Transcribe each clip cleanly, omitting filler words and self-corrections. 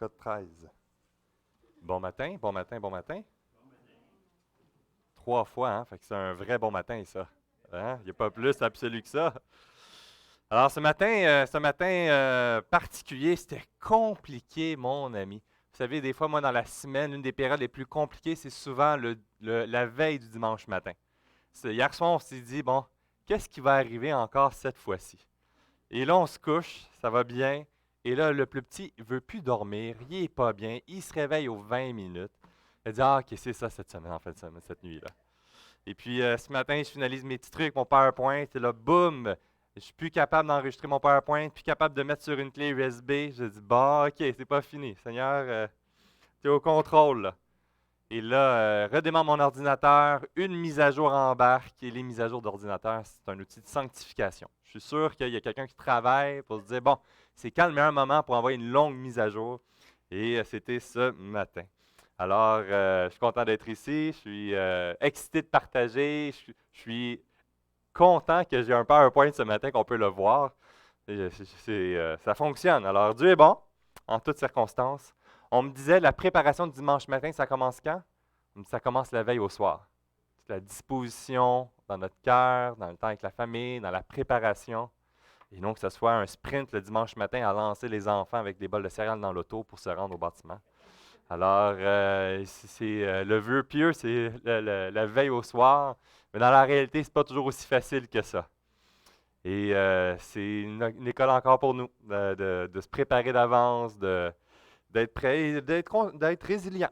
code 13. Bon matin, bon matin, bon matin. 3 fois, hein? Fait que c'est un vrai bon matin, ça. Hein? Il n'y a pas plus absolu que ça. Alors, ce matin particulier, c'était compliqué, mon ami. Vous savez, des fois, moi, dans la semaine, une des périodes les plus compliquées, c'est souvent la veille du dimanche matin. Hier soir, on s'est dit, bon, qu'est-ce qui va arriver encore cette fois-ci? Et là, on se couche, ça va bien. Et là, le plus petit ne veut plus dormir, il n'est pas bien, il se réveille aux 20 minutes. Il dit, ah, ok, c'est ça cette semaine, en fait, cette nuit-là. Et puis, ce matin, je finalise mes petits trucs, mon PowerPoint, et là, boum, je suis plus capable d'enregistrer mon PowerPoint, plus capable de mettre sur une clé USB. Je dis, bon, ok, c'est pas fini. Seigneur, tu es au contrôle, là. Et là, redémarre mon ordinateur, une mise à jour embarque, et les mises à jour d'ordinateur, c'est un outil de sanctification. Je suis sûr qu'il y a quelqu'un qui travaille pour se dire, bon, c'est quand le meilleur moment pour envoyer une longue mise à jour? Et c'était ce matin. Alors, je suis content d'être ici, je suis excité de partager, je suis content que j'ai un PowerPoint ce matin qu'on peut le voir. Ça fonctionne. Alors, Dieu est bon en toutes circonstances. On me disait, la préparation du dimanche matin, ça commence quand? On me dit, ça commence la veille au soir. C'est la disposition dans notre cœur, dans le temps avec la famille, dans la préparation. Et non que ce soit un sprint le dimanche matin à lancer les enfants avec des bols de céréales dans l'auto pour se rendre au bâtiment. Alors, le vœu pieux, c'est la veille au soir, mais dans la réalité, ce n'est pas toujours aussi facile que ça. Et c'est une école encore pour nous, de se préparer d'avance, d'être prêt et d'être résilient.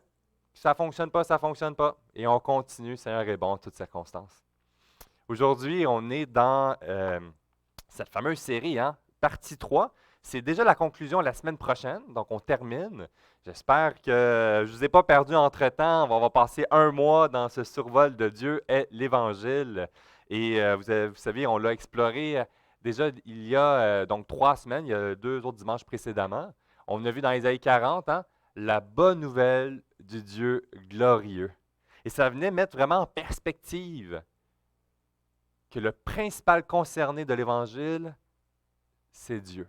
Ça ne fonctionne pas, ça ne fonctionne pas. Et on continue, Seigneur est bon en toutes circonstances. Aujourd'hui, on est dans cette fameuse série, hein, partie 3. C'est déjà la conclusion la semaine prochaine, donc on termine. J'espère que je ne vous ai pas perdu entre-temps. On va passer un mois dans ce survol de Dieu et l'Évangile. Et vous savez, on l'a exploré déjà il y a donc 3 semaines, il y a 2 autres dimanches précédemment. On a vu dans Ésaïe 40, hein, la bonne nouvelle du Dieu glorieux. Et ça venait mettre vraiment en perspective que le principal concerné de l'Évangile, c'est Dieu,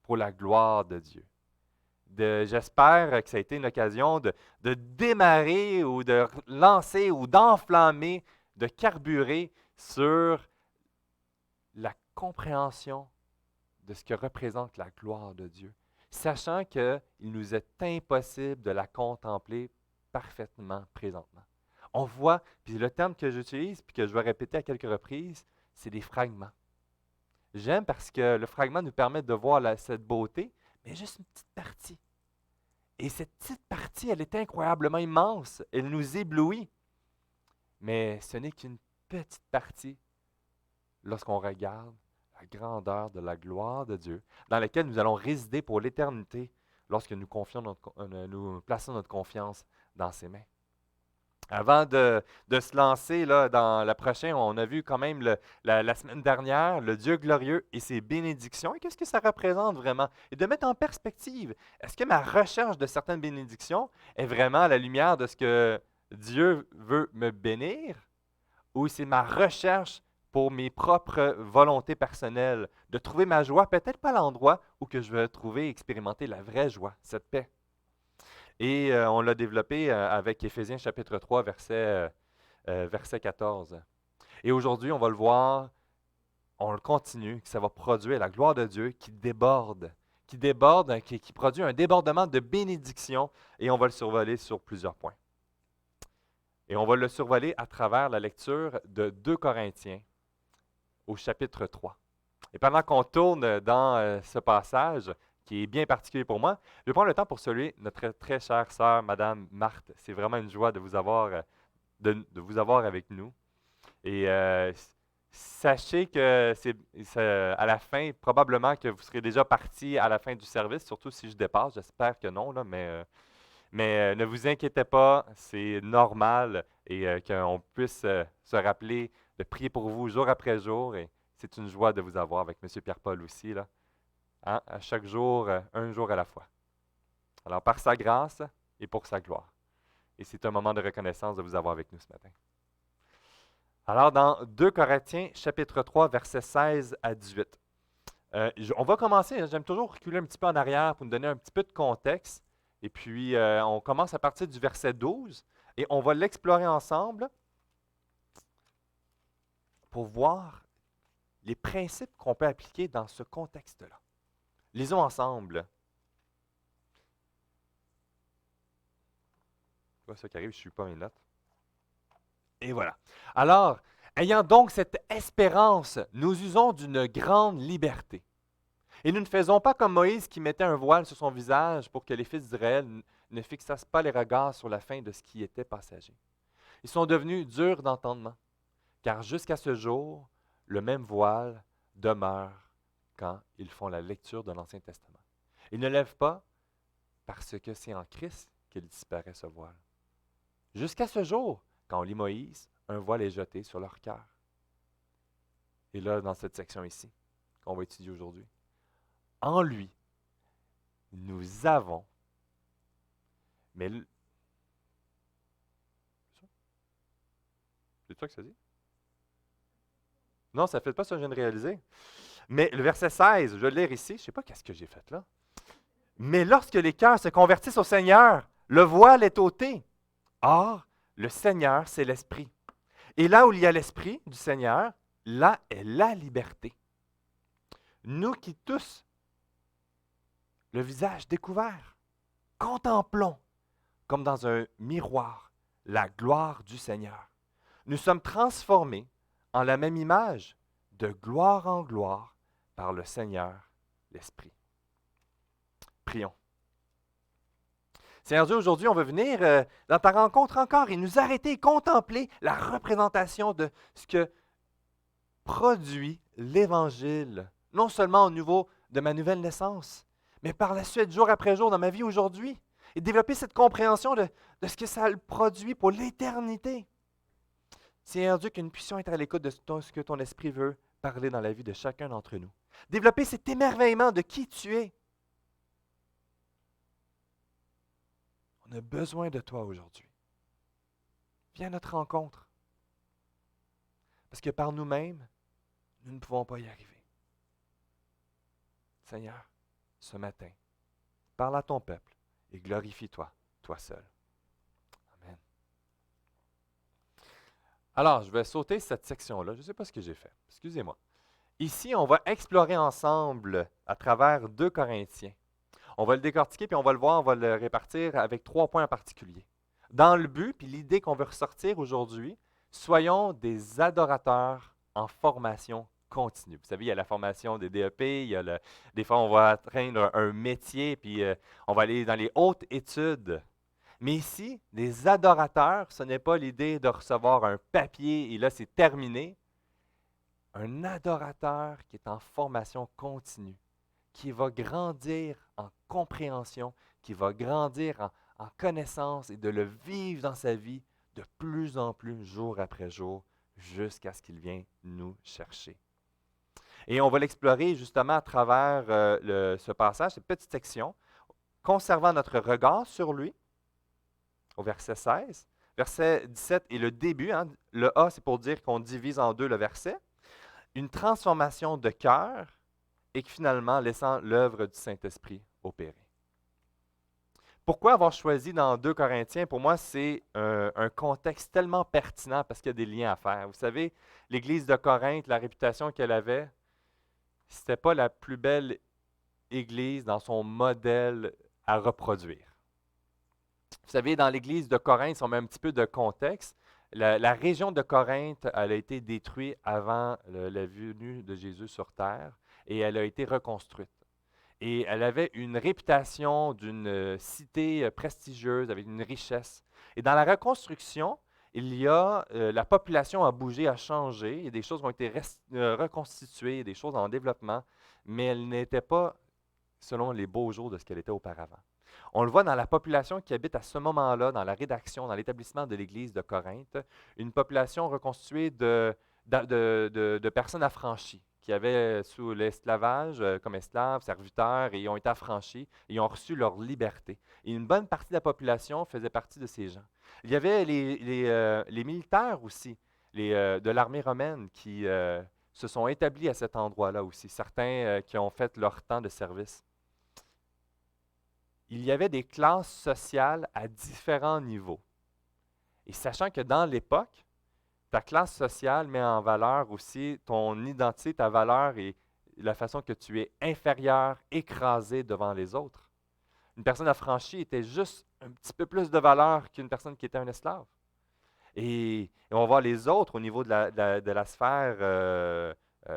pour la gloire de Dieu. J'espère que ça a été une occasion de démarrer ou de lancer ou d'enflammer, de carburer sur la compréhension de ce que représente la gloire de Dieu, sachant qu'il nous est impossible de la contempler parfaitement présentement. On voit, puis le terme que j'utilise, puis que je vais répéter à quelques reprises, c'est des fragments. J'aime parce que le fragment nous permet de voir cette beauté, mais juste une petite partie. Et cette petite partie, elle est incroyablement immense. Elle nous éblouit. Mais ce n'est qu'une petite partie lorsqu'on regarde la grandeur de la gloire de Dieu, dans laquelle nous allons résider pour l'éternité lorsque nous plaçons notre confiance dans ses mains. Avant de se lancer là, dans la prochaine, on a vu quand même la semaine dernière le Dieu glorieux et ses bénédictions. Et qu'est-ce que ça représente vraiment? Et de mettre en perspective, est-ce que ma recherche de certaines bénédictions est vraiment à la lumière de ce que Dieu veut me bénir? Ou c'est ma recherche pour mes propres volontés personnelles, de trouver ma joie, peut-être pas à l'endroit où que je vais trouver et expérimenter la vraie joie, cette paix? Et on l'a développé avec Éphésiens chapitre 3, verset 14. Et aujourd'hui, on va le voir, on le continue, que ça va produire la gloire de Dieu qui déborde, hein, qui produit un débordement de bénédiction, et on va le survoler sur plusieurs points. Et on va le survoler à travers la lecture de 2 Corinthiens au chapitre 3. Et pendant qu'on tourne dans ce passage, qui est bien particulier pour moi, je vais prendre le temps pour saluer notre très chère sœur, Madame Marthe. C'est vraiment une joie de vous avoir, de vous avoir avec nous. Et sachez que c'est à la fin, probablement que vous serez déjà parti à la fin du service, surtout si je dépasse. J'espère que non, là, mais ne vous inquiétez pas, c'est normal et qu'on puisse se rappeler de prier pour vous jour après jour. Et c'est une joie de vous avoir avec M. Pierre-Paul aussi, là. Hein? À chaque jour, un jour à la fois. Alors, par sa grâce et pour sa gloire. Et c'est un moment de reconnaissance de vous avoir avec nous ce matin. Alors, dans 2 Corinthiens, chapitre 3, versets 16 à 18. On va commencer, hein, j'aime toujours reculer un petit peu en arrière pour nous donner un petit peu de contexte. Et puis, on commence à partir du verset 12 et on va l'explorer ensemble pour voir les principes qu'on peut appliquer dans ce contexte-là. Lisons ensemble. Je vois ce qui arrive, je ne suis pas mes notes. Et voilà. Alors, ayant donc cette espérance, nous usons d'une grande liberté. Et nous ne faisons pas comme Moïse qui mettait un voile sur son visage pour que les fils d'Israël ne fixassent pas les regards sur la fin de ce qui était passager. Ils sont devenus durs d'entendement, car jusqu'à ce jour, le même voile demeure quand ils font la lecture de l'Ancien Testament. Ils ne lèvent pas parce que c'est en Christ qu'il disparaît ce voile. Jusqu'à ce jour, quand on lit Moïse, un voile est jeté sur leur cœur. Et là, dans cette section ici, qu'on va étudier aujourd'hui, en lui, nous avons, mais c'est ça que ça dit? Non, ça ne fait pas ça que je viens de réaliser. Mais le verset 16, je vais le lire ici, je ne sais pas qu'est-ce que j'ai fait là. Mais lorsque les cœurs se convertissent au Seigneur, le voile est ôté. Or, le Seigneur, c'est l'Esprit. Et là où il y a l'Esprit du Seigneur, là est la liberté. Nous qui tous, le visage découvert, contemplons comme dans un miroir la gloire du Seigneur. Nous sommes transformés en la même image, de gloire en gloire, par le Seigneur, l'Esprit. Prions. Seigneur Dieu, aujourd'hui, on veut venir dans ta rencontre encore et nous arrêter et contempler la représentation de ce que produit l'Évangile, non seulement au niveau de ma nouvelle naissance, mais par la suite, jour après jour, dans ma vie aujourd'hui, et développer cette compréhension de ce que ça produit pour l'éternité. Seigneur Dieu, que nous puissions être à l'écoute de ce que ton Esprit veut parler dans la vie de chacun d'entre nous. Développer cet émerveillement de qui tu es. On a besoin de toi aujourd'hui. Viens à notre rencontre. Parce que par nous-mêmes, nous ne pouvons pas y arriver. Seigneur, ce matin, parle à ton peuple et glorifie-toi, toi seul. Amen. Alors, je vais sauter cette section-là. Je ne sais pas ce que j'ai fait. Excusez-moi. Ici, on va explorer ensemble à travers 2 Corinthiens. On va le décortiquer, puis on va le voir, on va le répartir avec 3 points en particulier. Dans le but, puis l'idée qu'on veut ressortir aujourd'hui, soyons des adorateurs en formation continue. Vous savez, il y a la formation des DEP, des fois on va atteindre un métier, puis on va aller dans les hautes études. Mais ici, des adorateurs, ce n'est pas l'idée de recevoir un papier et là c'est terminé. Un adorateur qui est en formation continue, qui va grandir en compréhension, qui va grandir en connaissance et de le vivre dans sa vie de plus en plus, jour après jour, jusqu'à ce qu'il vienne nous chercher. Et on va l'explorer justement à travers ce passage, cette petite section, conservant notre regard sur lui, au verset 16. Verset 17 est le début. Hein, le A, c'est pour dire qu'on divise en 2 le verset. Une transformation de cœur et que finalement, laissant l'œuvre du Saint-Esprit opérer. Pourquoi avoir choisi dans 2 Corinthiens? Pour moi, c'est un contexte tellement pertinent parce qu'il y a des liens à faire. Vous savez, l'Église de Corinthe, la réputation qu'elle avait, ce n'était pas la plus belle Église dans son modèle à reproduire. Vous savez, dans l'Église de Corinthe, si on met un petit peu de contexte, la région de Corinthe, elle a été détruite avant la venue de Jésus sur terre et elle a été reconstruite. Et elle avait une réputation d'une cité prestigieuse avec une richesse. Et dans la reconstruction, la population a bougé, a changé, il y a des choses qui ont été reconstituées, des choses en développement, mais elle n'était pas selon les beaux jours de ce qu'elle était auparavant. On le voit dans la population qui habite à ce moment-là, dans la rédaction, dans l'établissement de l'Église de Corinthe, une population reconstituée de personnes affranchies, qui avaient sous l'esclavage comme esclaves, serviteurs, et ils ont été affranchis, et ils ont reçu leur liberté. Et une bonne partie de la population faisait partie de ces gens. Il y avait les militaires aussi, de l'armée romaine qui se sont établis à cet endroit-là aussi, certains qui ont fait leur temps de service. Il y avait des classes sociales à différents niveaux. Et sachant que dans l'époque, ta classe sociale met en valeur aussi ton identité, ta valeur et la façon que tu es inférieur, écrasé devant les autres. Une personne affranchie était juste un petit peu plus de valeur qu'une personne qui était un esclave. Et on va voir les autres au niveau de la sphère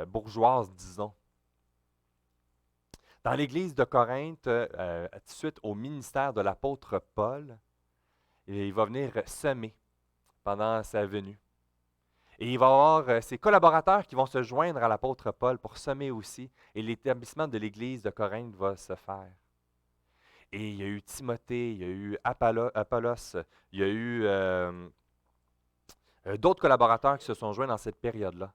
bourgeoise, disons. Dans l'Église de Corinthe, tout de suite au ministère de l'apôtre Paul, il va venir semer pendant sa venue. Et il va y avoir ses collaborateurs qui vont se joindre à l'apôtre Paul pour semer aussi, et l'établissement de l'Église de Corinthe va se faire. Et il y a eu Timothée, il y a eu Apollos, il y a eu d'autres collaborateurs qui se sont joints dans cette période-là.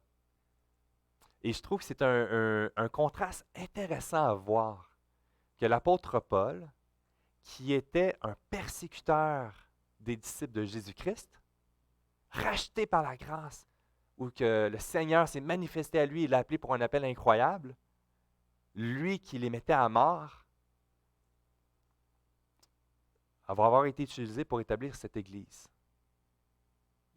Et je trouve que c'est un contraste intéressant à voir, que l'apôtre Paul, qui était un persécuteur des disciples de Jésus-Christ, racheté par la grâce, où que le Seigneur s'est manifesté à lui et l'a appelé pour un appel incroyable, lui qui les mettait à mort, va avoir été utilisé pour établir cette Église.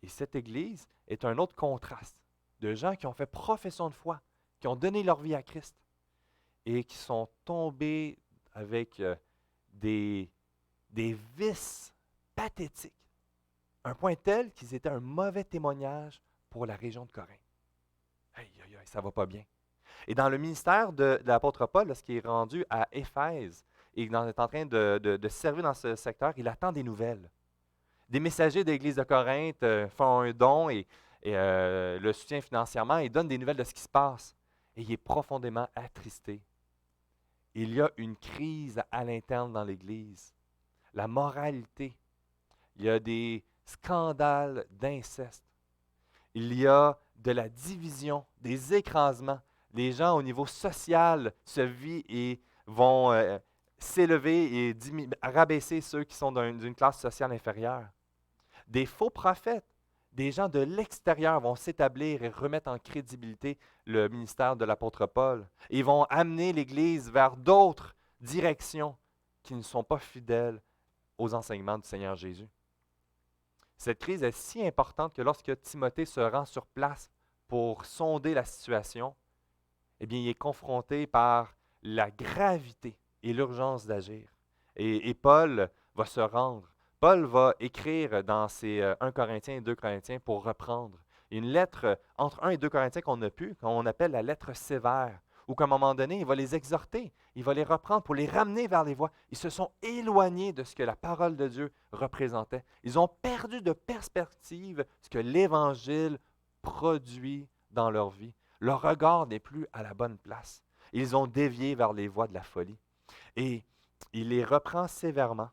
Et cette Église est un autre contraste de gens qui ont fait profession de foi, qui ont donné leur vie à Christ et qui sont tombés avec des vices pathétiques, un point tel qu'ils étaient un mauvais témoignage pour la région de Corinthe. Aïe, aïe, aïe, ça ne va pas bien. Et dans le ministère de l'apôtre Paul, lorsqu'il est rendu à Éphèse et qu'il est en train de servir dans ce secteur, il attend des nouvelles. Des messagers de l'Église de Corinthe font un don et le soutiennent financièrement et donnent des nouvelles de ce qui se passe. Et il est profondément attristé. Il y a une crise à l'interne dans l'Église. La moralité. Il y a des scandales d'inceste. Il y a de la division, des écrasements. Les gens au niveau social se vivent et vont s'élever et rabaisser ceux qui sont d'une classe sociale inférieure. Des faux prophètes, des gens de l'extérieur vont s'établir et remettre en crédibilité le ministère de l'apôtre Paul. Ils vont amener l'Église vers d'autres directions qui ne sont pas fidèles aux enseignements du Seigneur Jésus. Cette crise est si importante que lorsque Timothée se rend sur place pour sonder la situation, eh bien, il est confronté par la gravité et l'urgence d'agir. Et Paul va se rendre. Paul va écrire dans ses 1 Corinthiens et 2 Corinthiens pour reprendre. Une lettre entre 1 et 2 Corinthiens qu'on appelle la lettre sévère, où qu'à un moment donné, il va les exhorter, il va les reprendre pour les ramener vers les voies. Ils se sont éloignés de ce que la parole de Dieu représentait. Ils ont perdu de perspective ce que l'Évangile produit dans leur vie. Leur regard n'est plus à la bonne place. Ils ont dévié vers les voies de la folie. Et il les reprend sévèrement,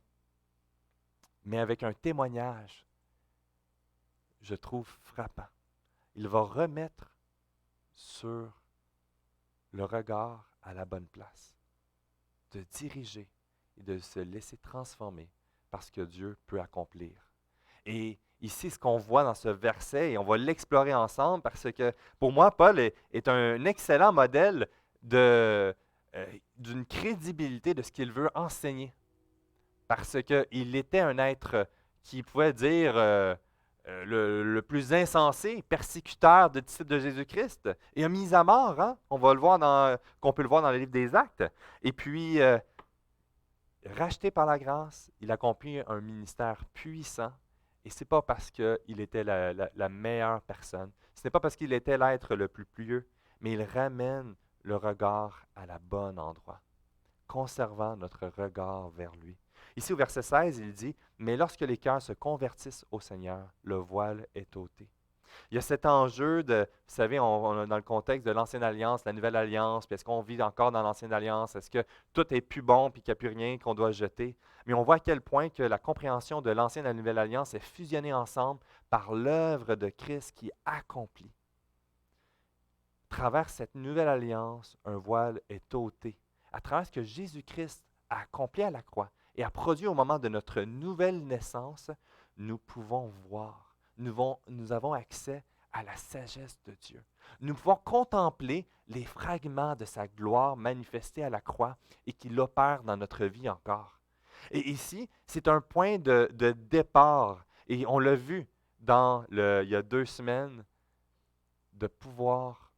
mais avec un témoignage, je trouve frappant. Il va remettre sur le regard à la bonne place, de diriger et de se laisser transformer parce que Dieu peut accomplir. Et ici, ce qu'on voit dans ce verset, et on va l'explorer ensemble parce que pour moi, Paul est un excellent modèle d'une crédibilité de ce qu'il veut enseigner. Parce qu'il était un être qui pouvait dire le plus insensé, persécuteur de disciples de Jésus-Christ, et a mis à mort, hein? On va le voir qu'on peut le voir dans le livre des Actes. Et puis, racheté par la grâce, il accomplit un ministère puissant. Et ce n'est pas parce qu'il était la meilleure personne, ce n'est pas parce qu'il était l'être le plus pieux, mais il ramène le regard à la bonne endroit, conservant notre regard vers lui. Ici, au verset 16, il dit « Mais lorsque les cœurs se convertissent au Seigneur, le voile est ôté. » Il y a cet enjeu de, vous savez, on est dans le contexte de l'Ancienne Alliance, la Nouvelle Alliance, puis est-ce qu'on vit encore dans l'Ancienne Alliance? Est-ce que tout est plus bon puis qu'il n'y a plus rien qu'on doit jeter? Mais on voit à quel point que la compréhension de l'Ancienne et la Nouvelle Alliance est fusionnée ensemble par l'œuvre de Christ qui accomplit. À travers cette Nouvelle Alliance, un voile est ôté. À travers ce que Jésus-Christ a accompli à la croix et a produit au moment de notre nouvelle naissance, nous pouvons voir. Nous avons accès à la sagesse de Dieu. Nous pouvons contempler les fragments de sa gloire manifestés à la croix et qu'il opère dans notre vie encore. Et ici, c'est un point de départ. Et on l'a vu il y a 2 semaines, de pouvoir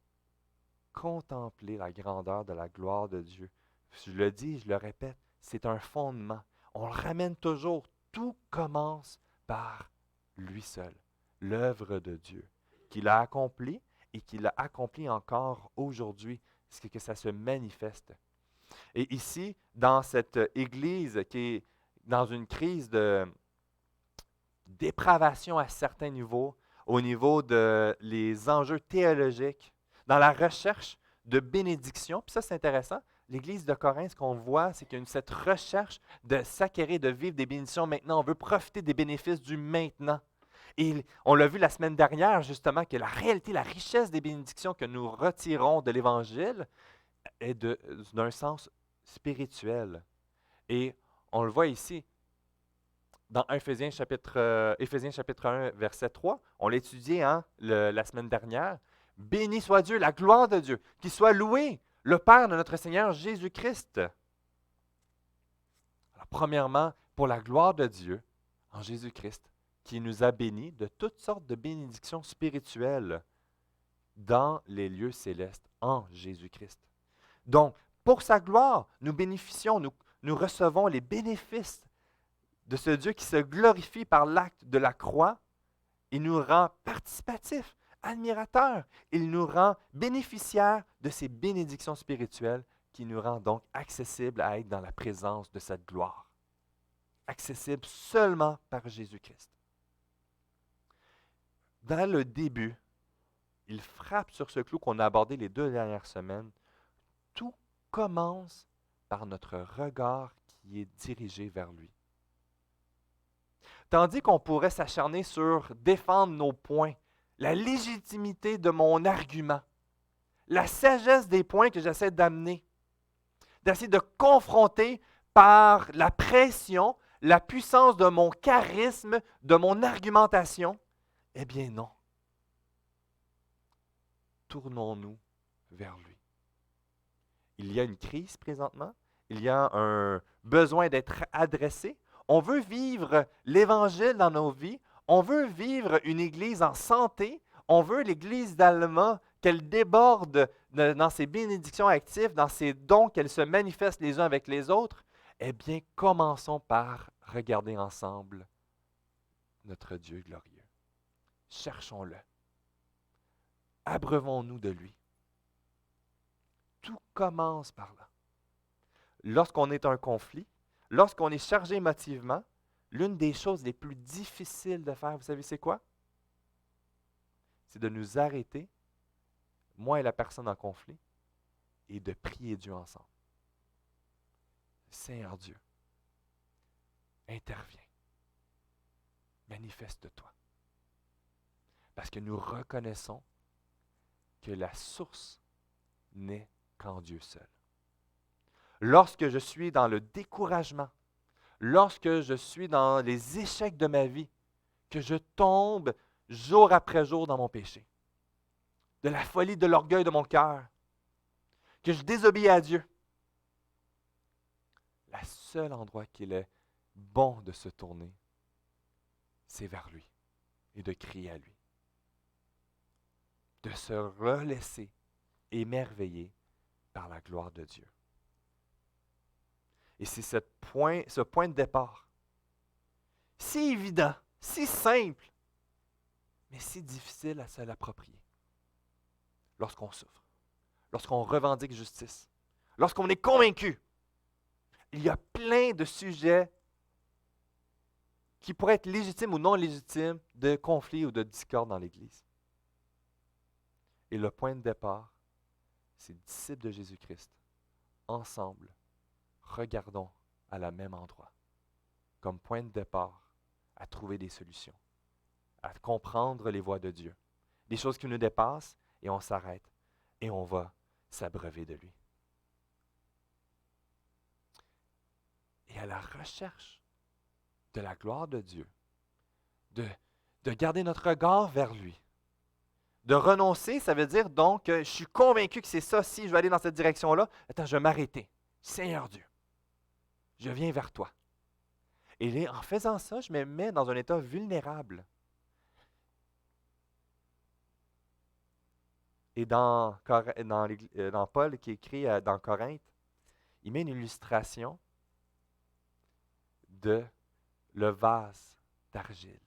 contempler la grandeur de la gloire de Dieu. Je le dis, je le répète, c'est un fondement. On le ramène toujours. Tout commence par lui seul, l'œuvre de Dieu, qu'il a accomplie et qu'il a accompli encore aujourd'hui, c'est que ça se manifeste. Et ici, dans cette Église qui est dans une crise de dépravation à certains niveaux, au niveau de les enjeux théologiques, dans la recherche de bénédiction, puis ça c'est intéressant, l'Église de Corinthe, ce qu'on voit, c'est qu'il y a cette recherche de s'acquérir, de vivre des bénédictions maintenant. On veut profiter des bénéfices du maintenant. Et on l'a vu la semaine dernière, justement, que la réalité, la richesse des bénédictions que nous retirons de l'Évangile est d'un sens spirituel. Et on le voit ici, dans Éphésiens chapitre 1, verset 3, on l'a étudié la semaine dernière. Béni soit Dieu, la gloire de Dieu, qui soit loué, le Père de notre Seigneur Jésus-Christ. Alors, premièrement, pour la gloire de Dieu en Jésus-Christ, qui nous a bénis de toutes sortes de bénédictions spirituelles dans les lieux célestes en Jésus-Christ. Donc, pour sa gloire, nous bénéficions, nous recevons les bénéfices de ce Dieu qui se glorifie par l'acte de la croix. Il nous rend participatifs, admirateurs. Il nous rend bénéficiaires de ces bénédictions spirituelles qui nous rend donc accessibles à être dans la présence de cette gloire. Accessibles seulement par Jésus-Christ. Dans le début, il frappe sur ce clou qu'on a abordé les 2 dernières semaines. Tout commence par notre regard qui est dirigé vers lui. Tandis qu'on pourrait s'acharner sur défendre nos points, la légitimité de mon argument, la sagesse des points que j'essaie d'amener, d'essayer de confronter par la pression, la puissance de mon charisme, de mon argumentation, eh bien non. Tournons-nous vers lui. Il y a une crise présentement, il y a un besoin d'être adressé. On veut vivre l'Évangile dans nos vies. On veut vivre une Église en santé. On veut l'Église d'Alma, qu'elle déborde dans ses bénédictions actives, dans ses dons, qu'elle se manifeste les uns avec les autres. Eh bien, commençons par regarder ensemble notre Dieu glorieux. Cherchons-le. Abreuvons-nous de lui. Tout commence par là. Lorsqu'on est un conflit, lorsqu'on est chargé émotivement, l'une des choses les plus difficiles de faire, vous savez c'est quoi? C'est de nous arrêter, moi et la personne en conflit, et de prier Dieu ensemble. Seigneur Dieu, interviens. Manifeste-toi. Parce que nous reconnaissons que la source n'est qu'en Dieu seul. Lorsque je suis dans le découragement, lorsque je suis dans les échecs de ma vie, que je tombe jour après jour dans mon péché, de la folie, de l'orgueil de mon cœur, que je désobéis à Dieu, le seul endroit qu'il est bon de se tourner, c'est vers lui et de crier à lui, de se relaisser émerveiller par la gloire de Dieu. Et c'est ce point de départ, si évident, si simple, mais si difficile à se l'approprier. Lorsqu'on souffre, lorsqu'on revendique justice, lorsqu'on est convaincu, il y a plein de sujets qui pourraient être légitimes ou non légitimes de conflits ou de discorde dans l'Église. Et le point de départ, c'est disciples de Jésus-Christ, ensemble, regardons à la même endroit, comme point de départ à trouver des solutions, à comprendre les voies de Dieu, des choses qui nous dépassent, et on s'arrête, et on va s'abreuver de lui. Et à la recherche de la gloire de Dieu, de garder notre regard vers lui, De renoncer, ça veut dire donc que je suis convaincu que c'est ça, si je vais aller dans cette direction-là, attends, je vais m'arrêter. Seigneur Dieu, je viens vers toi. Et en faisant ça, je me mets dans un état vulnérable. Et dans Paul qui écrit dans Corinthe, il met une illustration de le vase d'argile.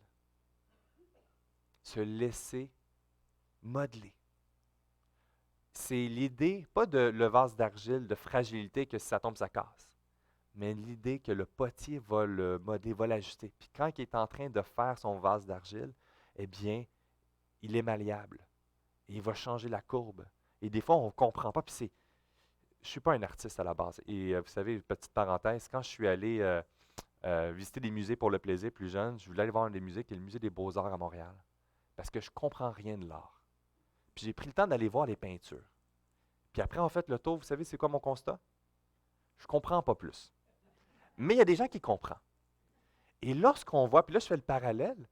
Se laisser modeler. C'est l'idée, pas de le vase d'argile, de fragilité, que si ça tombe, ça casse, mais l'idée que le potier va le modeler, va l'ajuster. Puis quand il est en train de faire son vase d'argile, eh bien, il est malléable. Et il va changer la courbe. Et des fois, on ne comprend pas. Puis je ne suis pas un artiste à la base. Et vous savez, petite parenthèse, quand je suis allé visiter des musées pour le plaisir plus jeune, je voulais aller voir un des musées qui est le musée des Beaux-Arts à Montréal. Parce que je ne comprends rien de l'art. Puis j'ai pris le temps d'aller voir les peintures. Puis après, en fait, le tour, vous savez, c'est quoi mon constat? Je ne comprends pas plus. Mais il y a des gens qui comprennent. Et lorsqu'on voit, puis là, je fais le parallèle,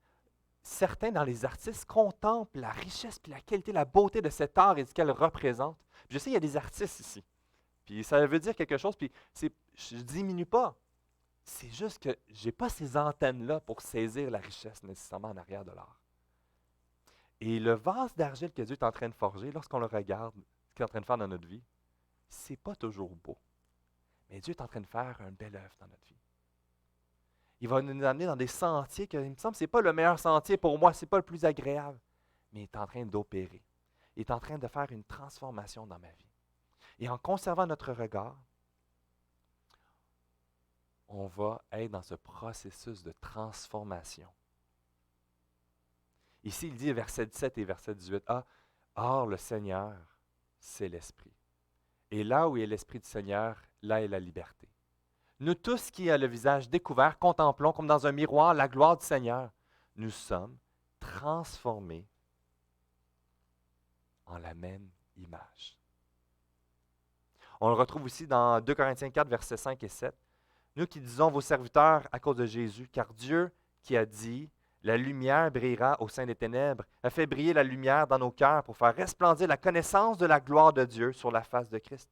certains dans les artistes contemplent la richesse, puis la qualité, la beauté de cet art et de ce qu'elle représente. Puis je sais, il y a des artistes ici. Puis ça veut dire quelque chose, puis je ne diminue pas. C'est juste que je n'ai pas ces antennes-là pour saisir la richesse nécessairement en arrière de l'art. Et le vase d'argile que Dieu est en train de forger, lorsqu'on le regarde, ce qu'il est en train de faire dans notre vie, c'est pas toujours beau. Mais Dieu est en train de faire une belle œuvre dans notre vie. Il va nous amener dans des sentiers que, il me semble, ce n'est pas le meilleur sentier pour moi, ce n'est pas le plus agréable, mais il est en train d'opérer. Il est en train de faire une transformation dans ma vie. Et en conservant notre regard, on va être dans ce processus de transformation. Ici, il dit, verset 17 et verset 18, « Or, le Seigneur, c'est l'Esprit. Et là où est l'Esprit du Seigneur, là est la liberté. Nous tous qui, à le visage découvert, contemplons comme dans un miroir la gloire du Seigneur, nous sommes transformés en la même image. » On le retrouve aussi dans 2 Corinthiens 4, versets 5 et 7. « Nous qui disons vos serviteurs à cause de Jésus, car Dieu qui a dit, la lumière brillera au sein des ténèbres, a fait briller la lumière dans nos cœurs pour faire resplendir la connaissance de la gloire de Dieu sur la face de Christ.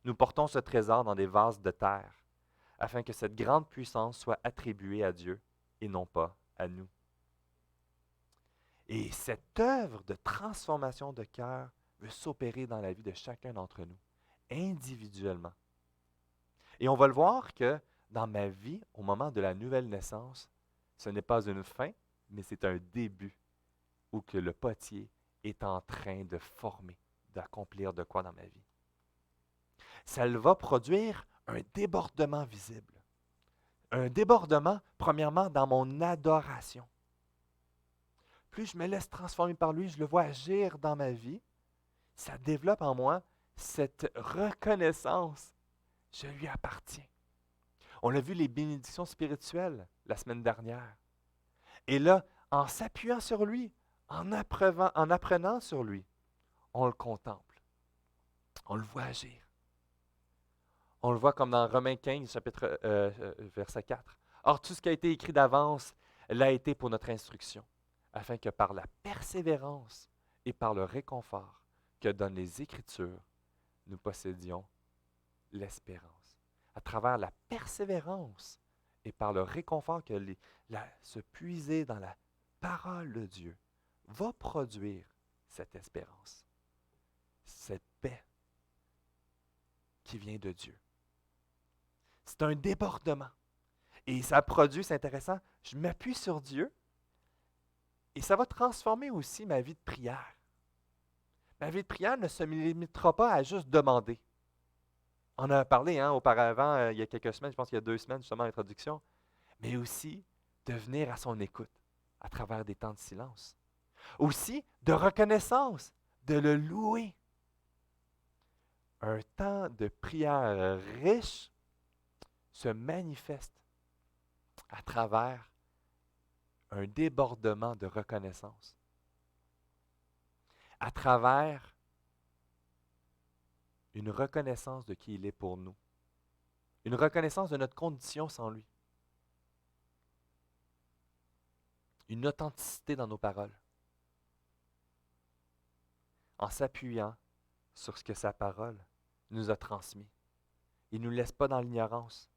Nous portons ce trésor dans des vases de terre, afin que cette grande puissance soit attribuée à Dieu et non pas à nous. » Et cette œuvre de transformation de cœur veut s'opérer dans la vie de chacun d'entre nous, individuellement. Et on va le voir que dans ma vie, au moment de la nouvelle naissance, ce n'est pas une fin, mais c'est un début où que le potier est en train de former, d'accomplir de quoi dans ma vie. Ça va produire un débordement visible. Un débordement, premièrement, dans mon adoration. Plus je me laisse transformer par lui, je le vois agir dans ma vie, ça développe en moi cette reconnaissance. Je lui appartiens. On a vu les bénédictions spirituelles la semaine dernière. Et là, en s'appuyant sur lui, en apprenant sur lui, on le contemple. On le voit agir. On le voit comme dans Romains 15, verset 4. « Or, tout ce qui a été écrit d'avance l'a été pour notre instruction, afin que par la persévérance et par le réconfort que donnent les Écritures, nous possédions l'espérance. » À travers la persévérance et par le réconfort que se puiser dans la parole de Dieu va produire cette espérance, cette paix qui vient de Dieu. C'est un débordement. Et ça produit, c'est intéressant, je m'appuie sur Dieu et ça va transformer aussi ma vie de prière. Ma vie de prière ne se limitera pas à juste demander. On a parlé auparavant, il y a quelques semaines, je pense qu'il y a 2 semaines justement l'introduction, mais aussi de venir à son écoute à travers des temps de silence. Aussi de reconnaissance, de le louer. Un temps de prière riche se manifeste à travers un débordement de reconnaissance, à travers une reconnaissance de qui il est pour nous, une reconnaissance de notre condition sans lui, une authenticité dans nos paroles. en s'appuyant sur ce que sa parole nous a transmis. Il ne nous laisse pas dans l'ignorance.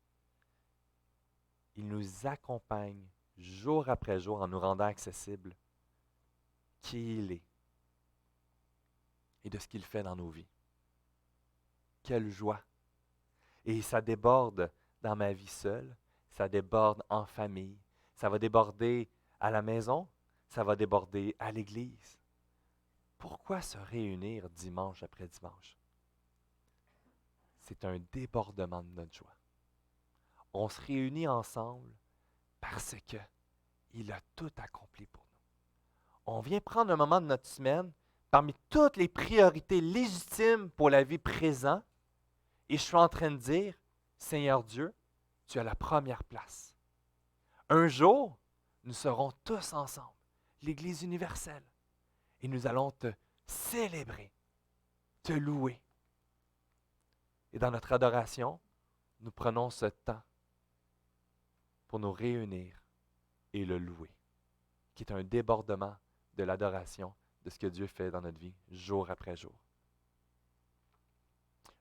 Il nous accompagne jour après jour en nous rendant accessibles qui il est et de ce qu'il fait dans nos vies. Quelle joie! Et ça déborde dans ma vie seule, ça déborde en famille, ça va déborder à la maison, ça va déborder à l'église. Pourquoi se réunir dimanche après dimanche? C'est un débordement de notre joie. On se réunit ensemble parce qu'il a tout accompli pour nous. On vient prendre un moment de notre semaine parmi toutes les priorités légitimes pour la vie présente et je suis en train de dire, Seigneur Dieu, tu as la première place. Un jour, nous serons tous ensemble, l'Église universelle, et nous allons te célébrer, te louer. Et dans notre adoration, nous prenons ce temps pour nous réunir et le louer, qui est un débordement de l'adoration de ce que Dieu fait dans notre vie, jour après jour.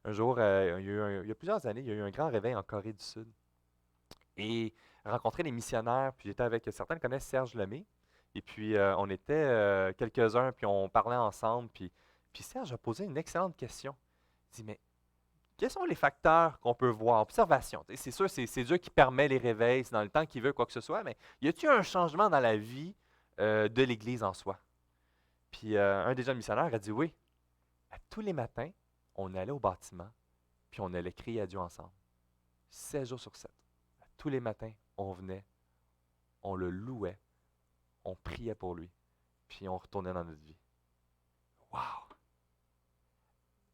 Un jour, il y a plusieurs années, il y a eu un grand réveil en Corée du Sud. Et rencontrer les missionnaires, puis j'étais avec, certains connaissent Serge Lemay, et puis on était quelques-uns, puis on parlait ensemble, puis Serge a posé une excellente question. Il dit, mais quels sont les facteurs qu'on peut voir? Observation. C'est sûr, c'est Dieu qui permet les réveils, c'est dans le temps qu'il veut, quoi que ce soit, mais y a-t-il un changement dans la vie de l'Église en soi? Puis un des jeunes missionnaires a dit oui. À tous les matins, on allait au bâtiment, puis on allait crier à Dieu ensemble. 7 jours sur 7. Tous les matins, on venait, on le louait, on priait pour lui, puis on retournait dans notre vie. Wow!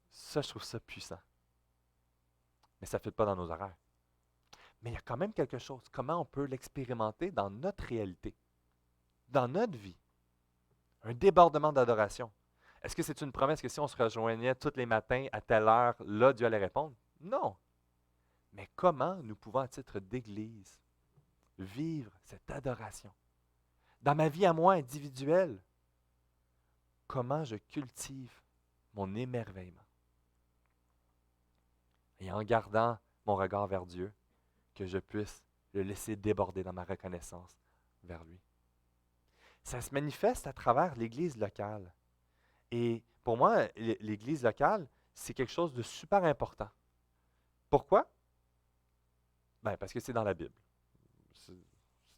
Ça, je trouve ça puissant. Mais ça ne fait pas dans nos horaires. Mais il y a quand même quelque chose. Comment on peut l'expérimenter dans notre réalité, dans notre vie? Un débordement d'adoration. Est-ce que c'est une promesse que si on se rejoignait tous les matins à telle heure, là, Dieu allait répondre? Non. Mais comment nous pouvons, à titre d'Église, vivre cette adoration? Dans ma vie à moi individuelle, comment je cultive mon émerveillement? Et en gardant mon regard vers Dieu, que je puisse le laisser déborder dans ma reconnaissance vers lui. Ça se manifeste à travers l'Église locale. Et pour moi, l'Église locale, c'est quelque chose de super important. Pourquoi? Ben, parce que c'est dans la Bible. C'est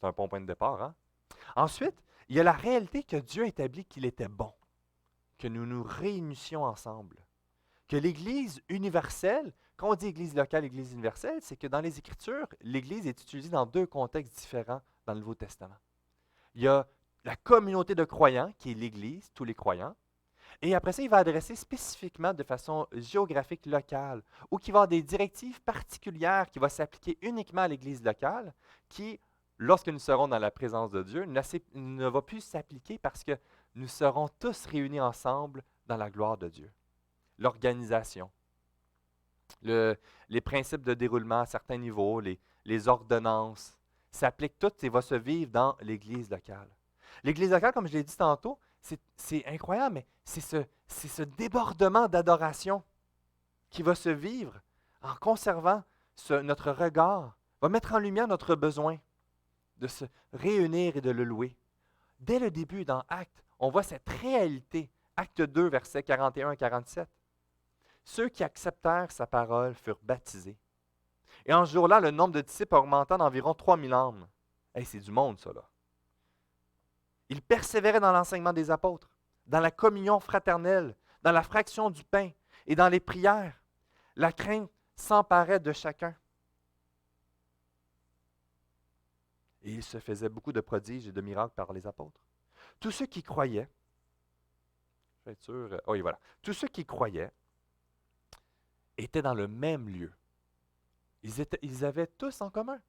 un bon point de départ. Hein? Ensuite, il y a la réalité que Dieu établit qu'il était bon, que nous nous réunissions ensemble, que l'Église universelle, quand on dit Église locale, Église universelle, c'est que dans les Écritures, l'Église est utilisée dans 2 contextes différents dans le Nouveau Testament. Il y a la communauté de croyants, qui est l'Église, tous les croyants, et après ça, il va adresser spécifiquement de façon géographique locale, ou qui va avoir des directives particulières qui vont s'appliquer uniquement à l'Église locale, qui, lorsque nous serons dans la présence de Dieu, ne va plus s'appliquer parce que nous serons tous réunis ensemble dans la gloire de Dieu. L'organisation, les principes de déroulement à certains niveaux, les ordonnances, s'appliquent toutes et vont se vivre dans l'Église locale. L'Église locale, comme je l'ai dit tantôt, c'est incroyable, mais c'est ce débordement d'adoration qui va se vivre en conservant notre regard, va mettre en lumière notre besoin de se réunir et de le louer. Dès le début, dans Actes, on voit cette réalité. Acte 2, versets 41 à 47. Ceux qui acceptèrent sa parole furent baptisés. Et en ce jour-là, le nombre de disciples augmenta d'environ 3000 âmes. Hey, c'est du monde, ça, là. Ils persévéraient dans l'enseignement des apôtres, dans la communion fraternelle, dans la fraction du pain et dans les prières. La crainte s'emparait de chacun. Et il se faisait beaucoup de prodiges et de miracles par les apôtres. Tous ceux qui croyaient, je vais être sûr, oui, voilà. Tous ceux qui croyaient étaient dans le même lieu. Ils avaient tous en commun.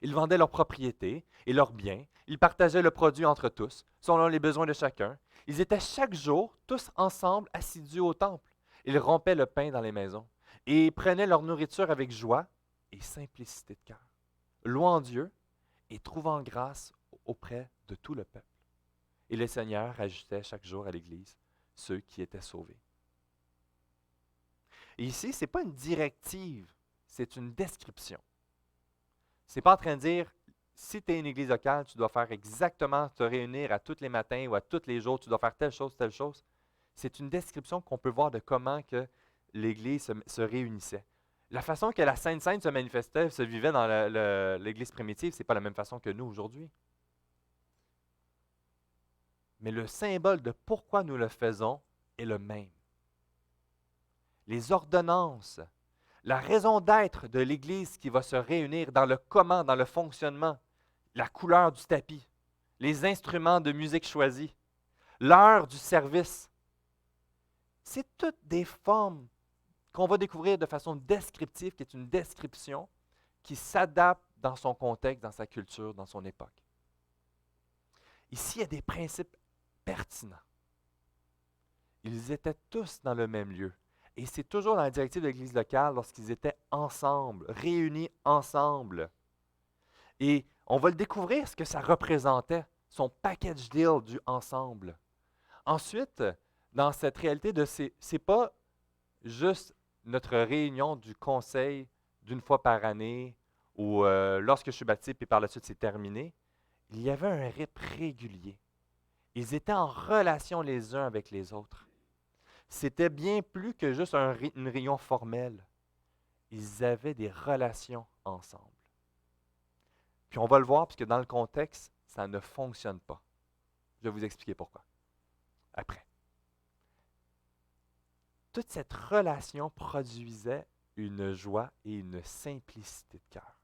Ils vendaient leurs propriétés et leurs biens. Ils partageaient le produit entre tous, selon les besoins de chacun. Ils étaient chaque jour tous ensemble assidus au temple. Ils rompaient le pain dans les maisons et prenaient leur nourriture avec joie et simplicité de cœur, louant Dieu et trouvant grâce auprès de tout le peuple. Et le Seigneur ajoutait chaque jour à l'Église ceux qui étaient sauvés. Et ici, ce n'est pas une directive, c'est une description. Ce n'est pas en train de dire, si tu es une église locale, tu dois faire exactement, te réunir à tous les matins ou à tous les jours, tu dois faire telle chose, telle chose. C'est une description qu'on peut voir de comment que l'Église se réunissait. La façon que la Sainte Seine se manifestait, se vivait dans l'Église primitive, ce n'est pas la même façon que nous aujourd'hui. Mais le symbole de pourquoi nous le faisons est le même. Les ordonnances, la raison d'être de l'Église qui va se réunir dans le comment, dans le fonctionnement, la couleur du tapis, les instruments de musique choisis, l'heure du service, c'est toutes des formes qu'on va découvrir de façon descriptive, qui est une description qui s'adapte dans son contexte, dans sa culture, dans son époque. Ici, il y a des principes pertinents. Ils étaient tous dans le même lieu. Et c'est toujours dans la directive de l'Église locale lorsqu'ils étaient ensemble, réunis ensemble. Et on va le découvrir, ce que ça représentait, son package deal du ensemble. Ensuite, dans cette réalité de c'est pas juste notre réunion du conseil d'une fois par année ou lorsque je suis baptisé puis par la suite c'est terminé. Il y avait un rythme régulier. Ils étaient en relation les uns avec les autres. C'était bien plus que juste une réunion formelle. Ils avaient des relations ensemble. Puis on va le voir parce que dans le contexte, ça ne fonctionne pas. Je vais vous expliquer pourquoi. Après. Toute cette relation produisait une joie et une simplicité de cœur.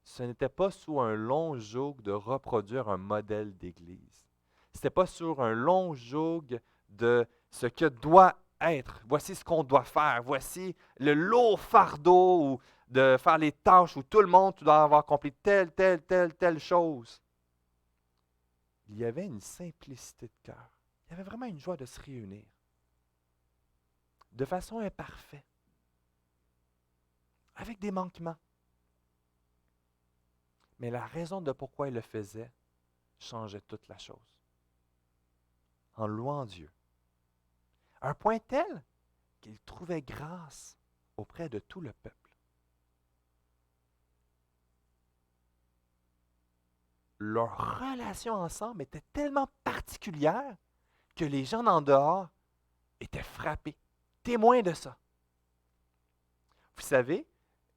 Ce n'était pas sous un long joug de reproduire un modèle d'Église. Ce n'était pas sur un long joug de ce que doit être. Voici ce qu'on doit faire. Voici le lourd fardeau ou de faire les tâches où tout le monde doit avoir accompli telle chose. Il y avait une simplicité de cœur. Il y avait vraiment une joie de se réunir. De façon imparfaite, avec des manquements. Mais la raison de pourquoi il le faisait changeait toute la chose. En louant Dieu. À un point tel qu'il trouvait grâce auprès de tout le peuple. Leur relation ensemble était tellement particulière que les gens en dehors étaient frappés. Témoin de ça. Vous savez,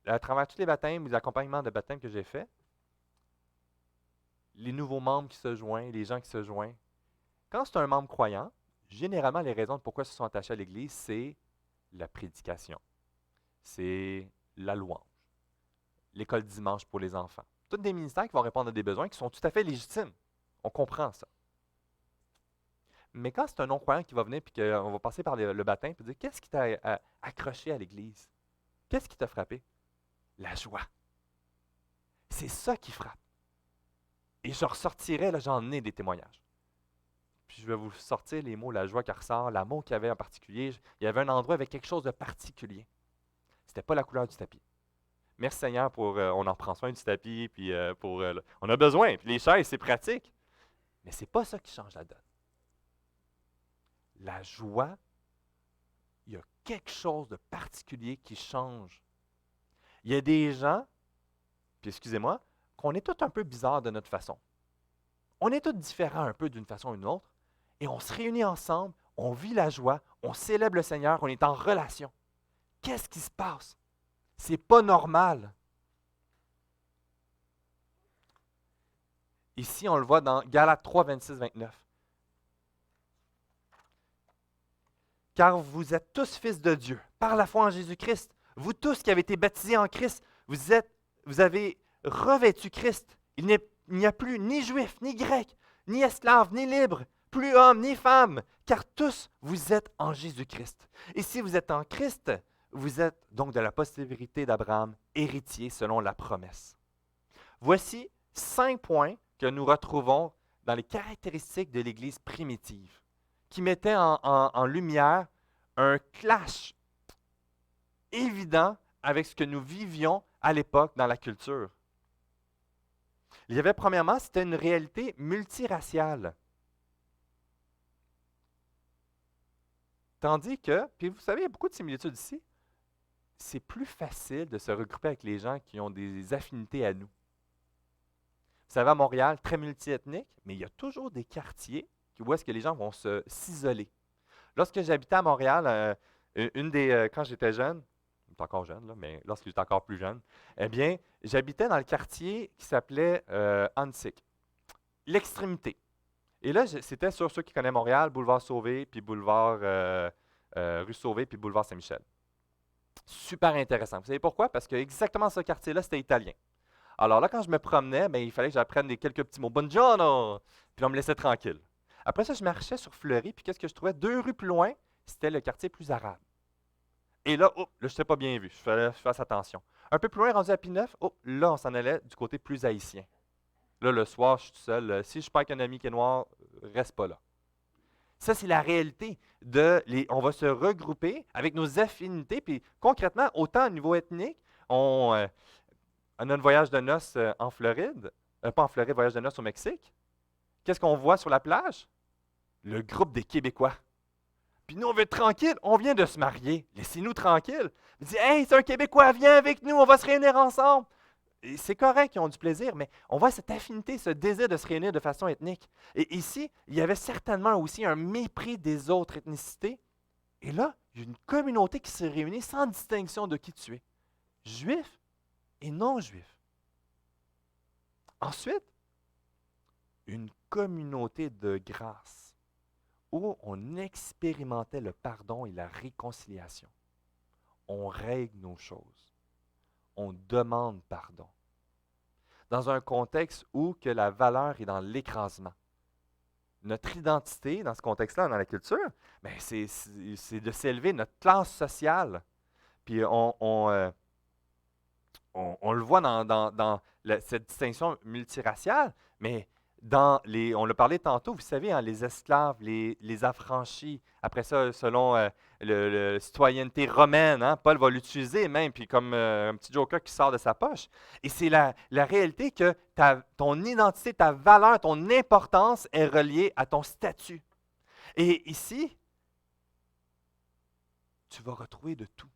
à travers tous les baptêmes, les accompagnements de baptême que j'ai faits, les nouveaux membres qui se joignent, les gens qui se joignent, quand c'est un membre croyant, généralement, les raisons de pourquoi ils se sont attachés à l'Église, c'est la prédication, c'est la louange, l'école dimanche pour les enfants. Tous des ministères qui vont répondre à des besoins qui sont tout à fait légitimes. On comprend ça. Mais quand c'est un non-croyant qui va venir et qu'on va passer par le baptême et dire « Qu'est-ce qui t'a accroché à l'Église? Qu'est-ce qui t'a frappé? » La joie. C'est ça qui frappe. Et je ressortirai, là, j'en ai des témoignages. Puis je vais vous sortir les mots, la joie qui ressort, l'amour qu'il y avait en particulier. Il y avait un endroit avec quelque chose de particulier. Ce n'était pas la couleur du tapis. Merci Seigneur pour, on en prend soin du tapis, puis on a besoin. Puis les chaises, c'est pratique. Mais ce n'est pas ça qui change la donne. La joie, il y a quelque chose de particulier qui change. Il y a des gens, puis excusez-moi, qu'on est tous un peu bizarres de notre façon. On est tous différents un peu d'une façon ou d'une autre, et on se réunit ensemble, on vit la joie, on célèbre le Seigneur, on est en relation. Qu'est-ce qui se passe? C'est pas normal. Ici, on le voit dans Galates 3, 26, 29. Car vous êtes tous fils de Dieu, par la foi en Jésus-Christ. Vous tous qui avez été baptisés en Christ, vous avez revêtu Christ. Il n'y a plus ni juif, ni grec, ni esclave, ni libre, plus homme, ni femme, car tous vous êtes en Jésus-Christ. Et si vous êtes en Christ, vous êtes donc de la postérité d'Abraham, héritier selon la promesse. Voici 5 points que nous retrouvons dans les caractéristiques de l'Église primitive, qui mettaient en lumière un clash évident avec ce que nous vivions à l'époque dans la culture. Il y avait premièrement, c'était une réalité multiraciale. Tandis que, puis vous savez, il y a beaucoup de similitudes ici, c'est plus facile de se regrouper avec les gens qui ont des affinités à nous. Vous savez, à Montréal, très multiethnique, mais il y a toujours des quartiers où est-ce que les gens vont s'isoler. Lorsque j'habitais à Montréal, quand j'étais jeune, j'étais encore jeune, là, mais lorsque j'étais encore plus jeune, eh bien, j'habitais dans le quartier qui s'appelait Annecy, l'extrémité. Et là, c'était sur ceux qui connaissent Montréal, boulevard Sauvé, puis boulevard rue Sauvé, puis boulevard Saint-Michel. Super intéressant. Vous savez pourquoi? Parce que exactement ce quartier-là, c'était italien. Alors là, quand je me promenais, ben, il fallait que j'apprenne quelques petits mots. Buongiorno! Puis on me laissait tranquille. Après ça, je marchais sur Fleury, puis qu'est-ce que je trouvais? 2 rues plus loin, c'était le quartier plus arabe. Et là, oh, là, je n'étais pas bien vu. Je fasse attention. Un peu plus loin, rendu à P9, oh, là, on s'en allait du côté plus haïtien. Là, le soir, je suis tout seul. Si je ne suis pas avec un ami qui est noir, reste pas là. Ça, c'est la réalité. On va se regrouper avec nos affinités. Puis concrètement, autant au niveau ethnique, on a un voyage de noces en Floride, pas en Floride, voyage de noces au Mexique. Qu'est-ce qu'on voit sur la plage? Le groupe des Québécois. Puis nous, on veut être tranquille. On vient de se marier. Laissez-nous tranquilles. Il dit, hey, c'est un Québécois, viens avec nous, on va se réunir ensemble. C'est correct qu'ils ont du plaisir, mais on voit cette affinité, ce désir de se réunir de façon ethnique. Et ici, il y avait certainement aussi un mépris des autres ethnicités. Et là, il y a une communauté qui se réunit sans distinction de qui tu es. Juif et non-juif. Ensuite, une communauté de grâce où on expérimentait le pardon et la réconciliation. On règle nos choses. On demande pardon. Dans un contexte où que la valeur est dans l'écrasement. Notre identité, dans ce contexte-là, dans la culture, ben c'est de s'élever, notre classe sociale. Puis on le voit dans cette distinction multiraciale, mais on l'a parlé tantôt, vous savez, hein, les esclaves, les affranchis, après ça, selon la citoyenneté romaine, hein, Paul va l'utiliser même, puis comme un petit joker qui sort de sa poche. Et c'est la réalité que ton identité, ta valeur, ton importance est reliée à ton statut. Et ici, tu vas retrouver de tout,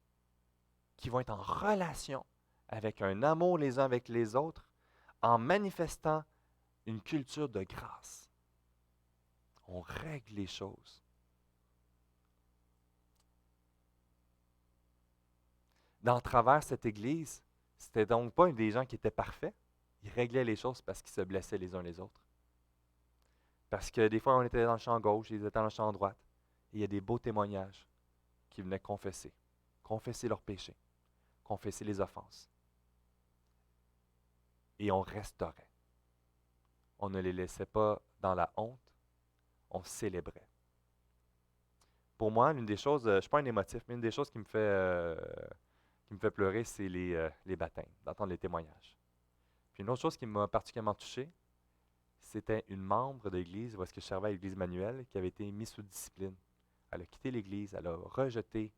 qui vont être en relation avec un amour les uns avec les autres, en manifestant une culture de grâce. On règle les choses. Dans travers cette Église, c'était donc pas des gens qui étaient parfaits. Ils réglaient les choses parce qu'ils se blessaient les uns les autres. Parce que des fois, on était dans le champ gauche, ils étaient dans le champ droite. Et il y a des beaux témoignages qui venaient confesser leurs péchés, confesser les offenses. Et on restaurait. On ne les laissait pas dans la honte, on célébrait. Pour moi, l'une des choses, je ne suis pas un émotif, mais une des choses qui me fait pleurer, c'est les baptêmes, d'entendre les témoignages. Puis une autre chose qui m'a particulièrement touché, c'était une membre de l'Église, où est-ce que je servais à l'Église Manuel, qui avait été mise sous discipline. Elle a quitté l'Église, elle a rejeté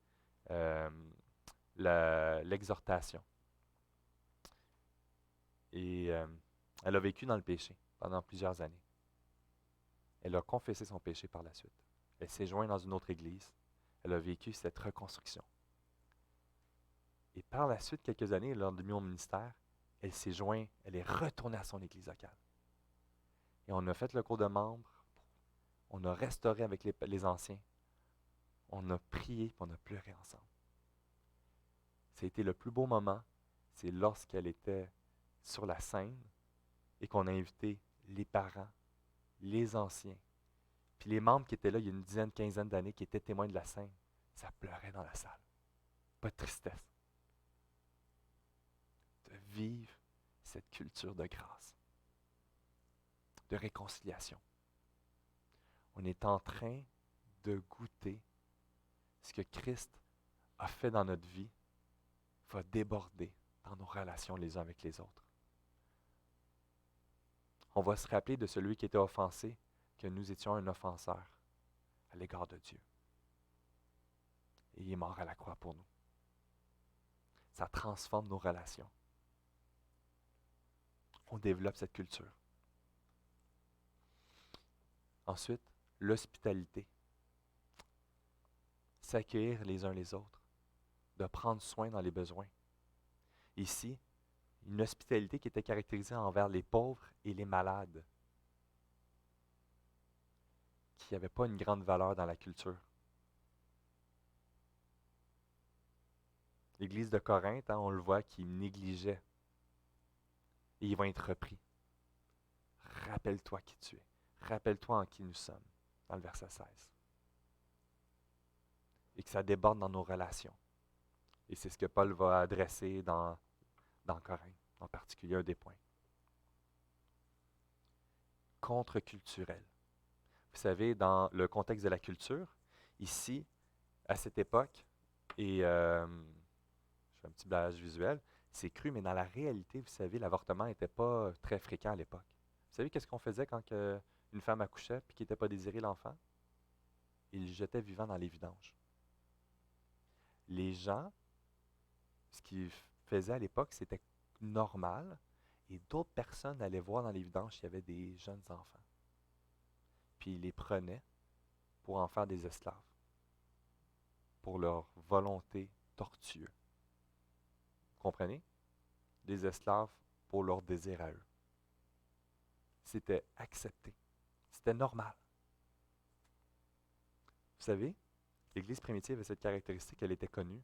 l'exhortation. Et elle a vécu dans le péché pendant plusieurs années. Elle a confessé son péché par la suite. Elle s'est jointe dans une autre église. Elle a vécu cette reconstruction. Et par la suite, quelques années, lors de mon ministère, elle s'est jointe, elle est retournée à son église locale. Et on a fait le cours de membres, on a restauré avec les anciens, on a prié et on a pleuré ensemble. C'était le plus beau moment, c'est lorsqu'elle était sur la scène et qu'on a invité les parents, les anciens, puis les membres qui étaient là il y a une dizaine, quinzaine d'années, qui étaient témoins de la scène. Ça pleurait dans la salle. Pas de tristesse. De vivre cette culture de grâce, de réconciliation. On est en train de goûter ce que Christ a fait dans notre vie, va déborder dans nos relations les uns avec les autres. On va se rappeler de celui qui était offensé, que nous étions un offenseur à l'égard de Dieu. Et il est mort à la croix pour nous. Ça transforme nos relations. On développe cette culture. Ensuite, l'hospitalité. s'accueillir les uns les autres, de prendre soin dans les besoins. Ici, une hospitalité qui était caractérisée envers les pauvres et les malades, qui n'avaient pas une grande valeur dans la culture. L'Église de Corinthe, on le voit, qui négligeait. Et ils vont être repris. Rappelle-toi qui tu es. Rappelle-toi en qui nous sommes, dans le verset 16. Et que ça déborde dans nos relations. Et c'est ce que Paul va adresser dans Corinthe, en particulier un des points. Contre-culturel. Vous savez, dans le contexte de la culture, ici, à cette époque, et je fais un petit blage visuel, c'est cru, mais dans la réalité, vous savez, l'avortement n'était pas très fréquent à l'époque. Vous savez qu'est-ce qu'on faisait quand une femme accouchait et qu'il n'était pas désiré l'enfant? Ils le jetaient vivant dans les vidanges. Les gens, ce qu'ils faisaient à l'époque, c'était normal, et d'autres personnes allaient voir dans les vidanges s'il y avait des jeunes enfants. Puis ils les prenaient pour en faire des esclaves, pour leur volonté tortueuse. Vous comprenez? Des esclaves pour leur désir à eux. C'était accepté. C'était normal. Vous savez, l'Église primitive avait cette caractéristique, elle était connue,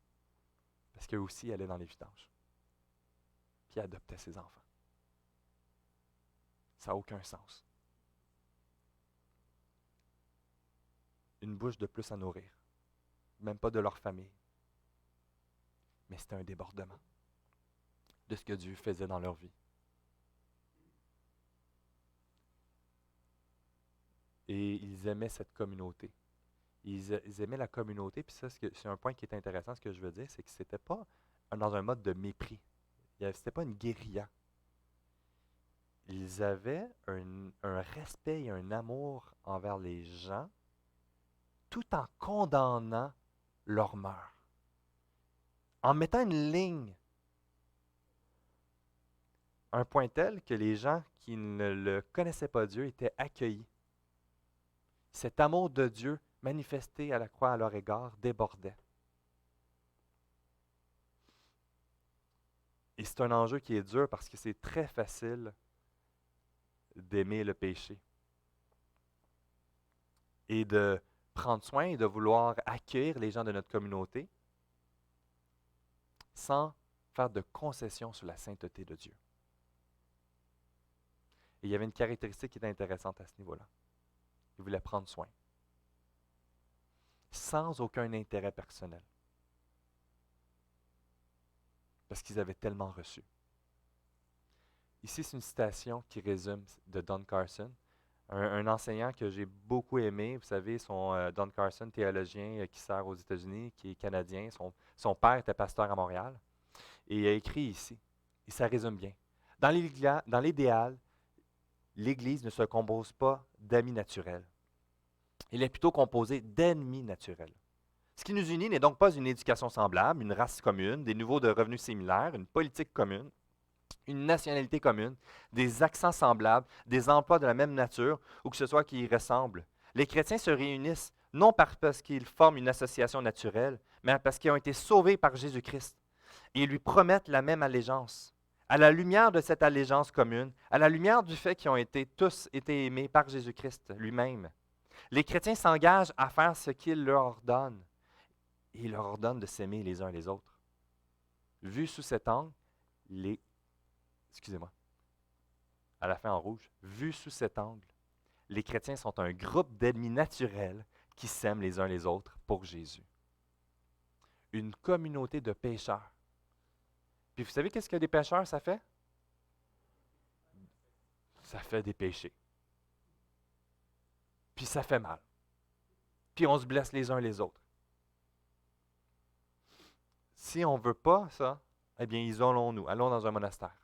parce qu'eux aussi allaient dans les vidanges, puis adoptaient ses enfants. Ça n'a aucun sens. Une bouche de plus à nourrir, même pas de leur famille. Mais c'était un débordement de ce que Dieu faisait dans leur vie. Et ils aimaient cette communauté. Ils aimaient la communauté, puis ça, c'est un point qui est intéressant, ce que je veux dire, c'est que c'était pas dans un mode de mépris. C'était pas une guérilla. Ils avaient un respect et un amour envers les gens, tout en condamnant leur mœurs. En mettant une ligne, un point tel que les gens qui ne le connaissaient pas Dieu étaient accueillis. Cet amour de Dieu manifesté à la croix à leur égard débordait. Et c'est un enjeu qui est dur parce que c'est très facile d'aimer le péché et de prendre soin et de vouloir accueillir les gens de notre communauté sans faire de concessions sur la sainteté de Dieu. Et il y avait une caractéristique qui était intéressante à ce niveau-là. Ils voulaient prendre soin, sans aucun intérêt personnel, parce qu'ils avaient tellement reçu. Ici, c'est une citation qui résume de Don Carson, un enseignant que j'ai beaucoup aimé. Vous savez, Don Carson, théologien qui sert aux États-Unis, qui est canadien. Son père était pasteur à Montréal. Et il a écrit ici, et ça résume bien. Dans l'idéal, l'Église ne se compose pas d'amis naturels. Elle est plutôt composée d'ennemis naturels. Ce qui nous unit n'est donc pas une éducation semblable, une race commune, des niveaux de revenus similaires, une politique commune, une nationalité commune, des accents semblables, des emplois de la même nature, ou que ce soit qui y ressemblent. Les chrétiens se réunissent non parce qu'ils forment une association naturelle, mais parce qu'ils ont été sauvés par Jésus-Christ. Et ils lui promettent la même allégeance. À la lumière de cette allégeance commune, à la lumière du fait qu'ils ont tous été aimés par Jésus-Christ lui-même, les chrétiens s'engagent à faire ce qu'il leur ordonne. Et il leur ordonne de s'aimer les uns les autres. Vu sous cet angle, à la fin en rouge, vu sous cet angle, les chrétiens sont un groupe d'ennemis naturels qui s'aiment les uns les autres pour Jésus. Une communauté de pécheurs. Puis vous savez qu'est-ce que des pécheurs, ça fait? Ça fait des péchés. Puis ça fait mal. Puis on se blesse les uns les autres. Si on ne veut pas ça, eh bien, isolons-nous. Allons dans un monastère.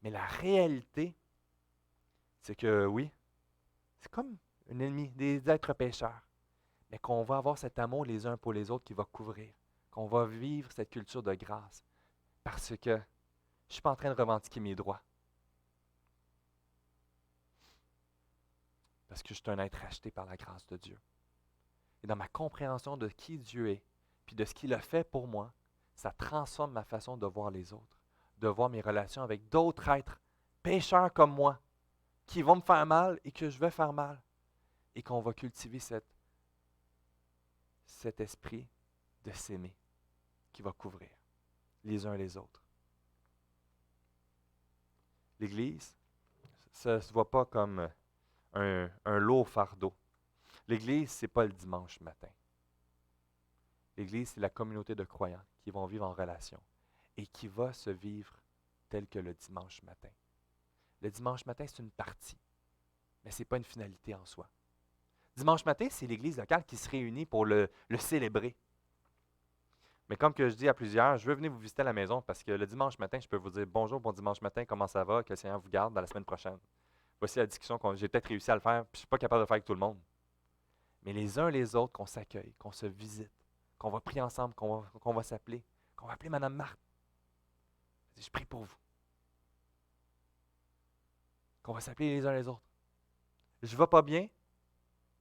Mais la réalité, c'est que oui, c'est comme un ennemi, des êtres pécheurs. Mais qu'on va avoir cet amour les uns pour les autres qui va couvrir. Qu'on va vivre cette culture de grâce. Parce que je ne suis pas en train de revendiquer mes droits. Parce que je suis un être acheté par la grâce de Dieu. et dans ma compréhension de qui Dieu est, puis de ce qu'il a fait pour moi, ça transforme ma façon de voir les autres, de voir mes relations avec d'autres êtres, pécheurs comme moi, qui vont me faire mal et que je vais faire mal, et qu'on va cultiver cet esprit de s'aimer qui va couvrir les uns les autres. L'Église, ça ne se voit pas comme un lourd fardeau. L'Église, ce n'est pas le dimanche matin. L'Église, c'est la communauté de croyants qui vont vivre en relation et qui va se vivre tel que le dimanche matin. Le dimanche matin, c'est une partie, mais ce n'est pas une finalité en soi. Dimanche matin, c'est l'Église locale qui se réunit pour le célébrer. Mais comme que je dis à plusieurs, je veux venir vous visiter à la maison parce que le dimanche matin, je peux vous dire bonjour, bon dimanche matin, comment ça va, que le Seigneur vous garde dans la semaine prochaine. Voici la discussion que j'ai peut-être réussi à le faire, puis je ne suis pas capable de le faire avec tout le monde. Mais les uns les autres, qu'on s'accueille, qu'on se visite, qu'on va prier ensemble, qu'on va s'appeler, qu'on va appeler Mme Marthe. Je prie pour vous. Qu'on va s'appeler les uns les autres. Je ne vais pas bien,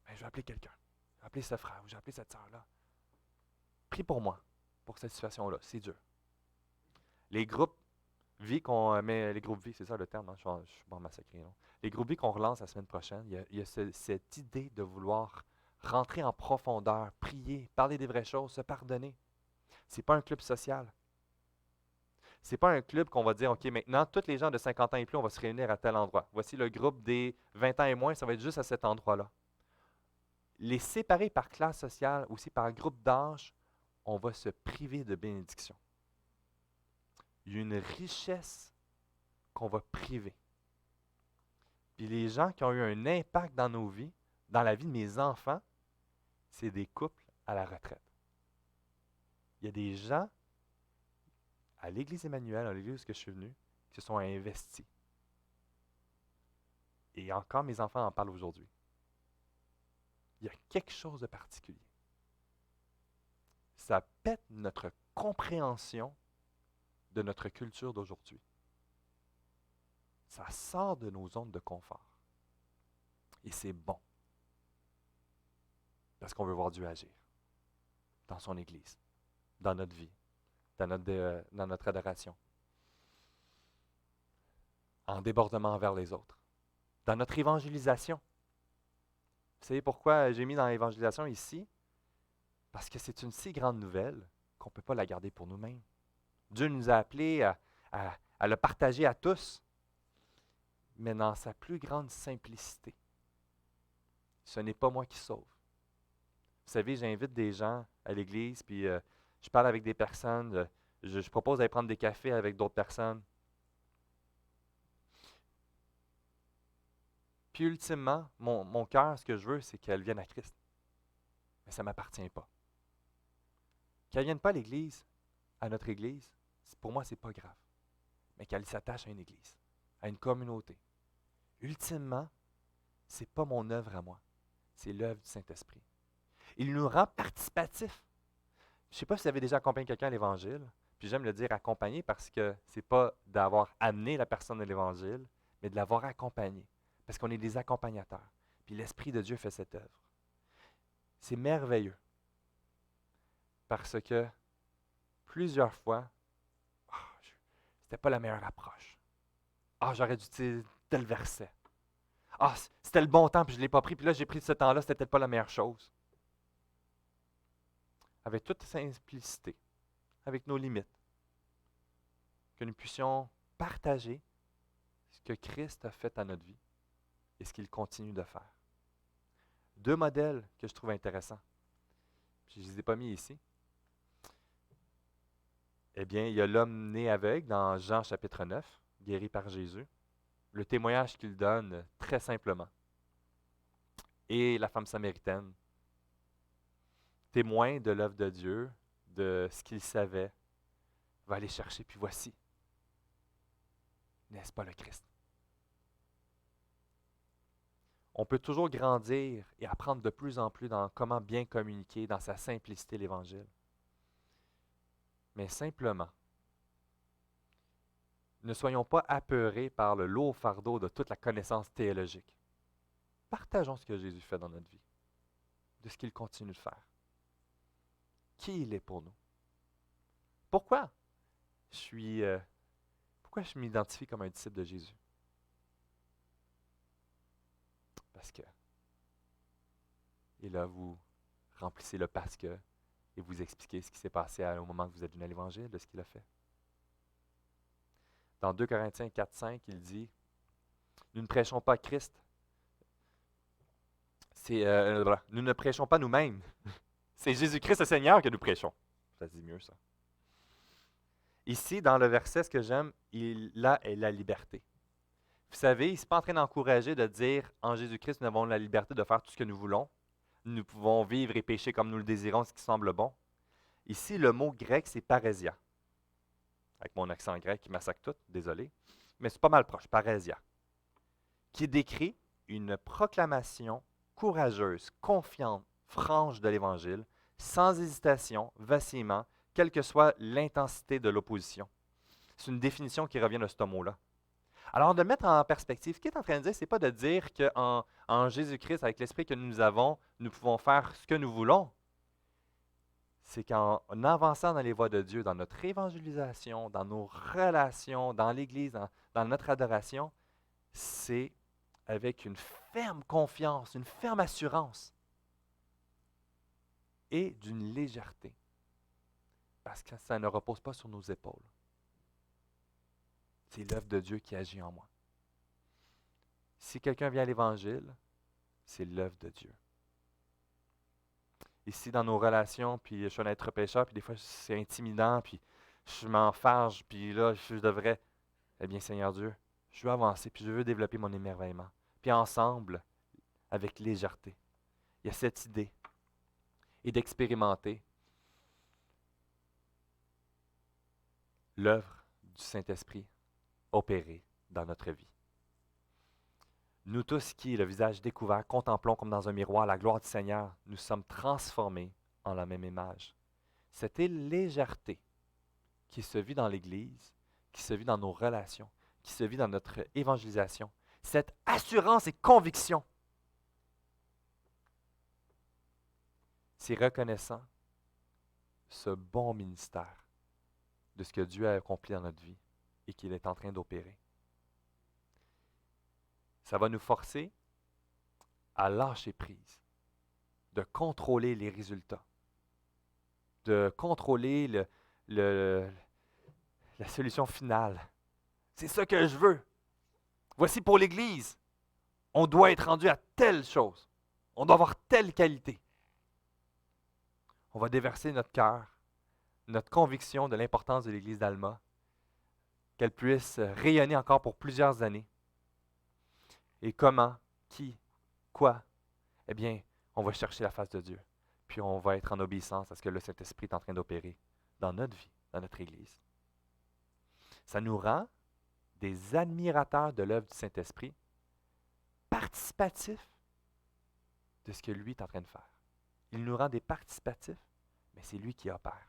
ben, je vais appeler quelqu'un. Je vais appeler ce frère ou je vais appeler cette sœur-là. Prie pour moi, pour cette situation-là. C'est dur. Les groupes vie qu'on met, les groupes vie, c'est ça le terme, hein? Je suis bon massacré. Non? Les groupes vie qu'on relance la semaine prochaine, il y a cette idée de vouloir rentrer en profondeur, prier, parler des vraies choses, se pardonner. Ce n'est pas un club social. Ce n'est pas un club qu'on va dire, OK, maintenant, tous les gens de 50 ans et plus, on va se réunir à tel endroit. Voici le groupe des 20 ans et moins, ça va être juste à cet endroit-là. Les séparer par classe sociale, aussi par groupe d'âge, on va se priver de bénédiction. Il y a une richesse qu'on va priver. Puis les gens qui ont eu un impact dans nos vies, dans la vie de mes enfants, c'est des couples à la retraite. Il y a des gens à l'Église Emmanuel, à l'Église où je suis venu, qui se sont investis. Et encore, mes enfants en parlent aujourd'hui. Il y a quelque chose de particulier. Ça pète notre compréhension de notre culture d'aujourd'hui. Ça sort de nos zones de confort. Et c'est bon. Parce qu'on veut voir Dieu agir dans son Église, dans notre vie, dans notre adoration, en débordement vers les autres, dans notre évangélisation. Vous savez pourquoi j'ai mis dans l'évangélisation ici? Parce que c'est une si grande nouvelle qu'on ne peut pas la garder pour nous-mêmes. Dieu nous a appelés à le partager à tous, mais dans sa plus grande simplicité. Ce n'est pas moi qui sauve. Vous savez, j'invite des gens à l'église, puis je parle avec des personnes, je propose d'aller prendre des cafés avec d'autres personnes. Puis ultimement, mon cœur, ce que je veux, c'est qu'elles viennent à Christ. Mais ça ne m'appartient pas. Qu'elles ne viennent pas à l'église, à notre église, pour moi, ce n'est pas grave. Mais qu'elles s'attachent à une église, à une communauté. Ultimement, ce n'est pas mon œuvre à moi, c'est l'œuvre du Saint-Esprit. Il nous rend participatifs. Je ne sais pas si vous avez déjà accompagné quelqu'un à l'Évangile, puis j'aime le dire accompagner parce que ce n'est pas d'avoir amené la personne à l'Évangile, mais de l'avoir accompagné, parce qu'on est des accompagnateurs. Puis l'Esprit de Dieu fait cette œuvre. C'est merveilleux, parce que plusieurs fois, c'était pas la meilleure approche. J'aurais dû dire tel verset. C'était le bon temps, puis je ne l'ai pas pris, puis là, j'ai pris ce temps-là, c'était peut-être pas la meilleure chose. Avec toute simplicité, avec nos limites, que nous puissions partager ce que Christ a fait à notre vie et ce qu'il continue de faire. 2 modèles que je trouve intéressants. Puis je ne les ai pas mis ici. Eh bien, il y a l'homme né aveugle dans Jean chapitre 9, guéri par Jésus. Le témoignage qu'il donne très simplement. Et la femme samaritaine, témoin de l'œuvre de Dieu, de ce qu'il savait, va aller chercher, puis voici. N'est-ce pas le Christ? On peut toujours grandir et apprendre de plus en plus dans comment bien communiquer, dans sa simplicité, l'Évangile. Mais simplement, ne soyons pas apeurés par le lourd fardeau de toute la connaissance théologique. Partageons ce que Jésus fait dans notre vie. de ce qu'il continue de faire. Qui il est pour nous. Pourquoi pourquoi je m'identifie comme un disciple de Jésus? Parce que, et là, vous remplissez le parce que et vous expliquez ce qui s'est passé au moment que vous êtes venu à l'Évangile, de ce qu'il a fait. Dans 2 Corinthiens 4-5, il dit, nous ne prêchons pas Christ. Nous ne prêchons pas nous-mêmes. C'est Jésus-Christ le Seigneur que nous prêchons. Ça se dit mieux, ça. Ici, dans le verset, ce que j'aime, là est la liberté. Vous savez, il ne s'est pas en train d'encourager de dire, en Jésus-Christ, nous avons la liberté de faire tout ce que nous voulons. Nous pouvons vivre et pécher comme nous le désirons, ce qui semble bon. Ici, le mot grec, c'est parésia. Avec mon accent grec qui massacre tout, désolé. Mais c'est pas mal proche, parésia. Qui décrit une proclamation courageuse, confiante, franche de l'Évangile, sans hésitation, vacillement, quelle que soit l'intensité de l'opposition. C'est une définition qui revient de ce mot-là. Alors, de mettre en perspective, ce qu'il est en train de dire, ce n'est pas de dire qu'en Jésus-Christ, avec l'Esprit que nous avons, nous pouvons faire ce que nous voulons. C'est qu'en avançant dans les voies de Dieu, dans notre évangélisation, dans nos relations, dans l'Église, dans notre adoration, c'est avec une ferme confiance, une ferme assurance et d'une légèreté. Parce que ça ne repose pas sur nos épaules. C'est l'œuvre de Dieu qui agit en moi. Si quelqu'un vient à l'Évangile, c'est l'œuvre de Dieu. Ici, dans nos relations, puis je suis un être pécheur, puis des fois c'est intimidant, puis je m'enfarge, puis là, je devrais, eh bien, Seigneur Dieu, je veux avancer, puis je veux développer mon émerveillement. Puis ensemble, avec légèreté, il y a cette idée, et d'expérimenter l'œuvre du Saint-Esprit opérée dans notre vie. Nous tous qui, le visage découvert, contemplons comme dans un miroir la gloire du Seigneur, nous sommes transformés en la même image. Cette légèreté qui se vit dans l'Église, qui se vit dans nos relations, qui se vit dans notre évangélisation, cette assurance et conviction, c'est reconnaissant ce bon ministère de ce que Dieu a accompli dans notre vie et qu'il est en train d'opérer. Ça va nous forcer à lâcher prise, de contrôler les résultats, de contrôler la solution finale. C'est ça que je veux. Voici pour l'Église. On doit être rendu à telle chose. On doit avoir telle qualité. On va déverser notre cœur, notre conviction de l'importance de l'Église d'Alma, qu'elle puisse rayonner encore pour plusieurs années. Et comment, qui, quoi? Eh bien, on va chercher la face de Dieu. Puis on va être en obéissance à ce que le Saint-Esprit est en train d'opérer dans notre vie, dans notre Église. Ça nous rend des admirateurs de l'œuvre du Saint-Esprit, participatifs de ce que lui est en train de faire. Il nous rend des participatifs, mais c'est lui qui opère.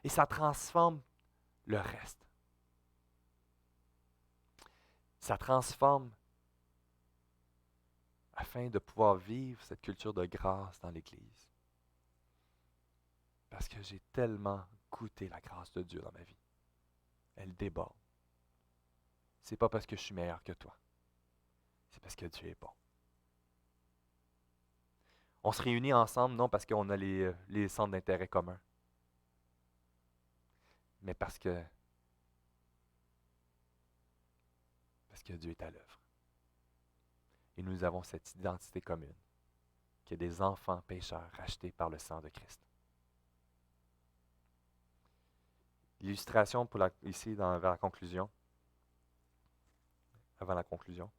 Et ça transforme le reste. Ça transforme afin de pouvoir vivre cette culture de grâce dans l'Église. Parce que j'ai tellement goûté la grâce de Dieu dans ma vie. Elle déborde. C'est pas parce que je suis meilleur que toi. C'est parce que Dieu est bon. On se réunit ensemble, non parce qu'on a les centres d'intérêt communs, mais parce que Dieu est à l'œuvre. Et nous avons cette identité commune, qui est des enfants pécheurs rachetés par le sang de Christ. L'illustration ici vers la conclusion, avant la conclusion.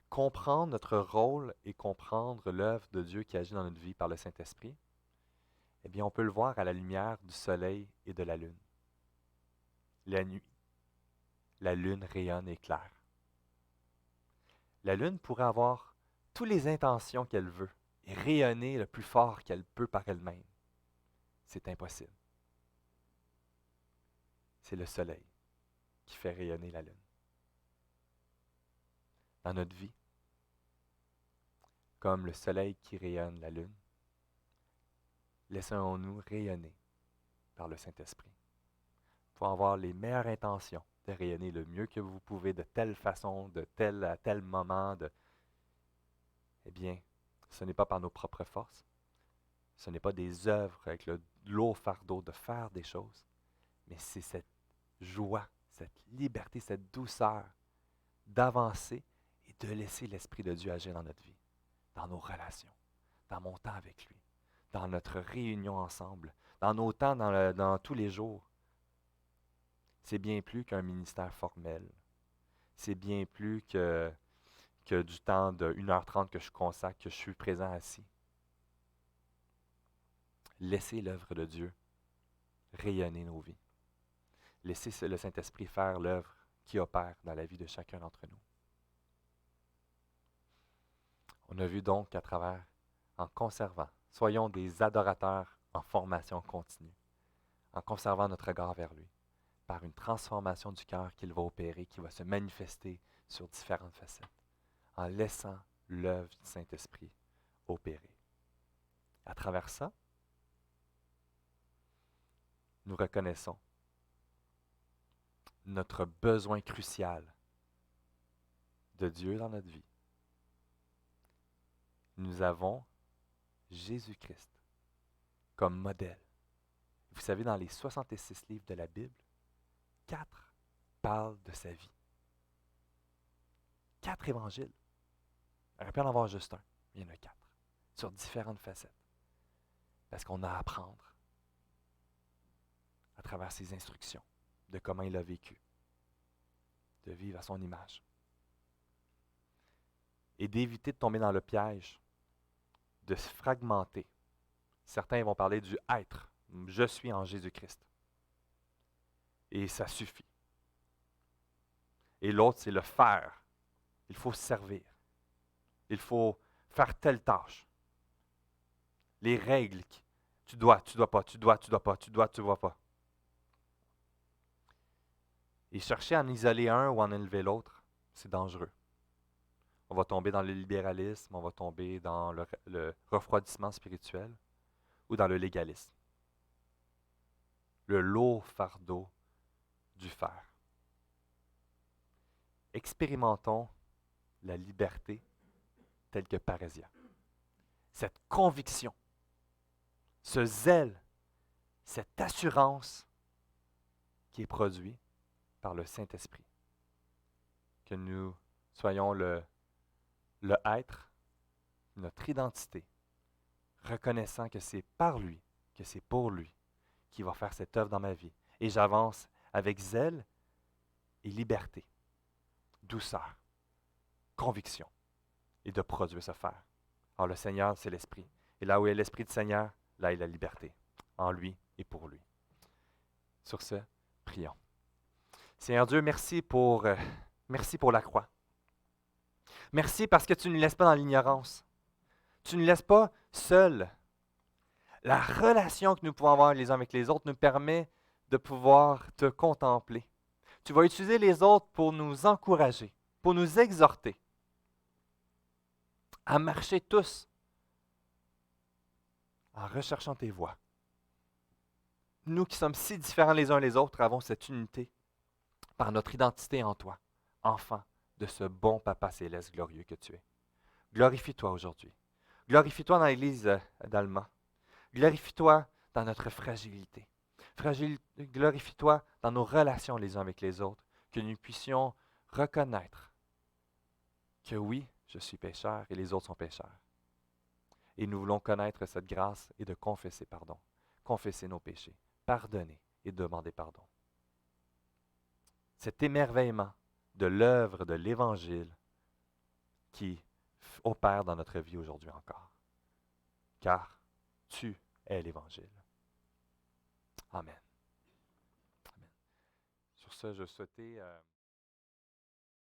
Comprendre notre rôle et comprendre l'œuvre de Dieu qui agit dans notre vie par le Saint-Esprit, eh bien, on peut le voir à la lumière du soleil et de la lune. La nuit, la lune rayonne et éclaire. La lune pourrait avoir toutes les intentions qu'elle veut et rayonner le plus fort qu'elle peut par elle-même. C'est impossible. C'est le soleil qui fait rayonner la lune. Dans notre vie, comme le soleil qui rayonne la lune. Laissons-nous rayonner par le Saint-Esprit pour avoir les meilleures intentions de rayonner le mieux que vous pouvez, de telle façon, de tel à tel moment. Eh bien, ce n'est pas par nos propres forces. Ce n'est pas des œuvres avec le lourd fardeau de faire des choses, mais c'est cette joie, cette liberté, cette douceur d'avancer et de laisser l'Esprit de Dieu agir dans notre vie, dans nos relations, dans mon temps avec lui, dans notre réunion ensemble, dans nos temps dans tous les jours. C'est bien plus qu'un ministère formel. C'est bien plus que du temps de 1h30 que je consacre, que je suis présent assis. Laissez l'œuvre de Dieu rayonner nos vies. Laissez le Saint-Esprit faire l'œuvre qui opère dans la vie de chacun d'entre nous. On a vu donc qu'à travers, en conservant, soyons des adorateurs en formation continue, en conservant notre regard vers lui, par une transformation du cœur qu'il va opérer, qui va se manifester sur différentes facettes, en laissant l'œuvre du Saint-Esprit opérer. À travers ça, nous reconnaissons notre besoin crucial de Dieu dans notre vie. Nous avons Jésus-Christ comme modèle. Vous savez, dans les 66 livres de la Bible, 4 parlent de sa vie. 4 évangiles. Il aurait pu en avoir juste un. Il y en a 4, sur différentes facettes. Parce qu'on a à apprendre à travers ses instructions de comment il a vécu, de vivre à son image. Et d'éviter de tomber dans le piège, de se fragmenter. Certains vont parler du être. Je suis en Jésus-Christ. Et ça suffit. Et l'autre, c'est le faire. Il faut servir. Il faut faire telle tâche. Les règles. Tu dois pas, tu dois pas. Et chercher à en isoler un ou en enlever l'autre, c'est dangereux. On va tomber dans le libéralisme, on va tomber dans le refroidissement spirituel ou dans le légalisme. Le lourd fardeau du faire. Expérimentons la liberté telle que Parésia. Cette conviction, ce zèle, cette assurance qui est produit par le Saint-Esprit. Que nous soyons le être, notre identité, reconnaissant que c'est par lui, que c'est pour lui qui va faire cette œuvre dans ma vie. Et j'avance avec zèle et liberté, douceur, conviction, et de produire ce faire. Alors le Seigneur, c'est l'Esprit. Et là où est l'Esprit du Seigneur, là est la liberté, en lui et pour lui. Sur ce, prions. Seigneur Dieu, merci pour la croix. Merci parce que tu ne nous laisses pas dans l'ignorance. Tu ne nous laisses pas seuls. La relation que nous pouvons avoir les uns avec les autres nous permet de pouvoir te contempler. Tu vas utiliser les autres pour nous encourager, pour nous exhorter à marcher tous en recherchant tes voies. Nous qui sommes si différents les uns les autres avons cette unité par notre identité en toi, enfant de ce bon Papa céleste glorieux que tu es. Glorifie-toi aujourd'hui. Glorifie-toi dans l'Église d'Alma. Glorifie-toi dans notre fragilité. Glorifie-toi dans nos relations les uns avec les autres, que nous puissions reconnaître que oui, je suis pécheur et les autres sont pécheurs. Et nous voulons connaître cette grâce et de confesser pardon, confesser nos péchés, pardonner et demander pardon. Cet émerveillement de l'œuvre de l'Évangile qui opère dans notre vie aujourd'hui encore. Car tu es l'Évangile. Amen. Amen. Sur ce, je souhaitais...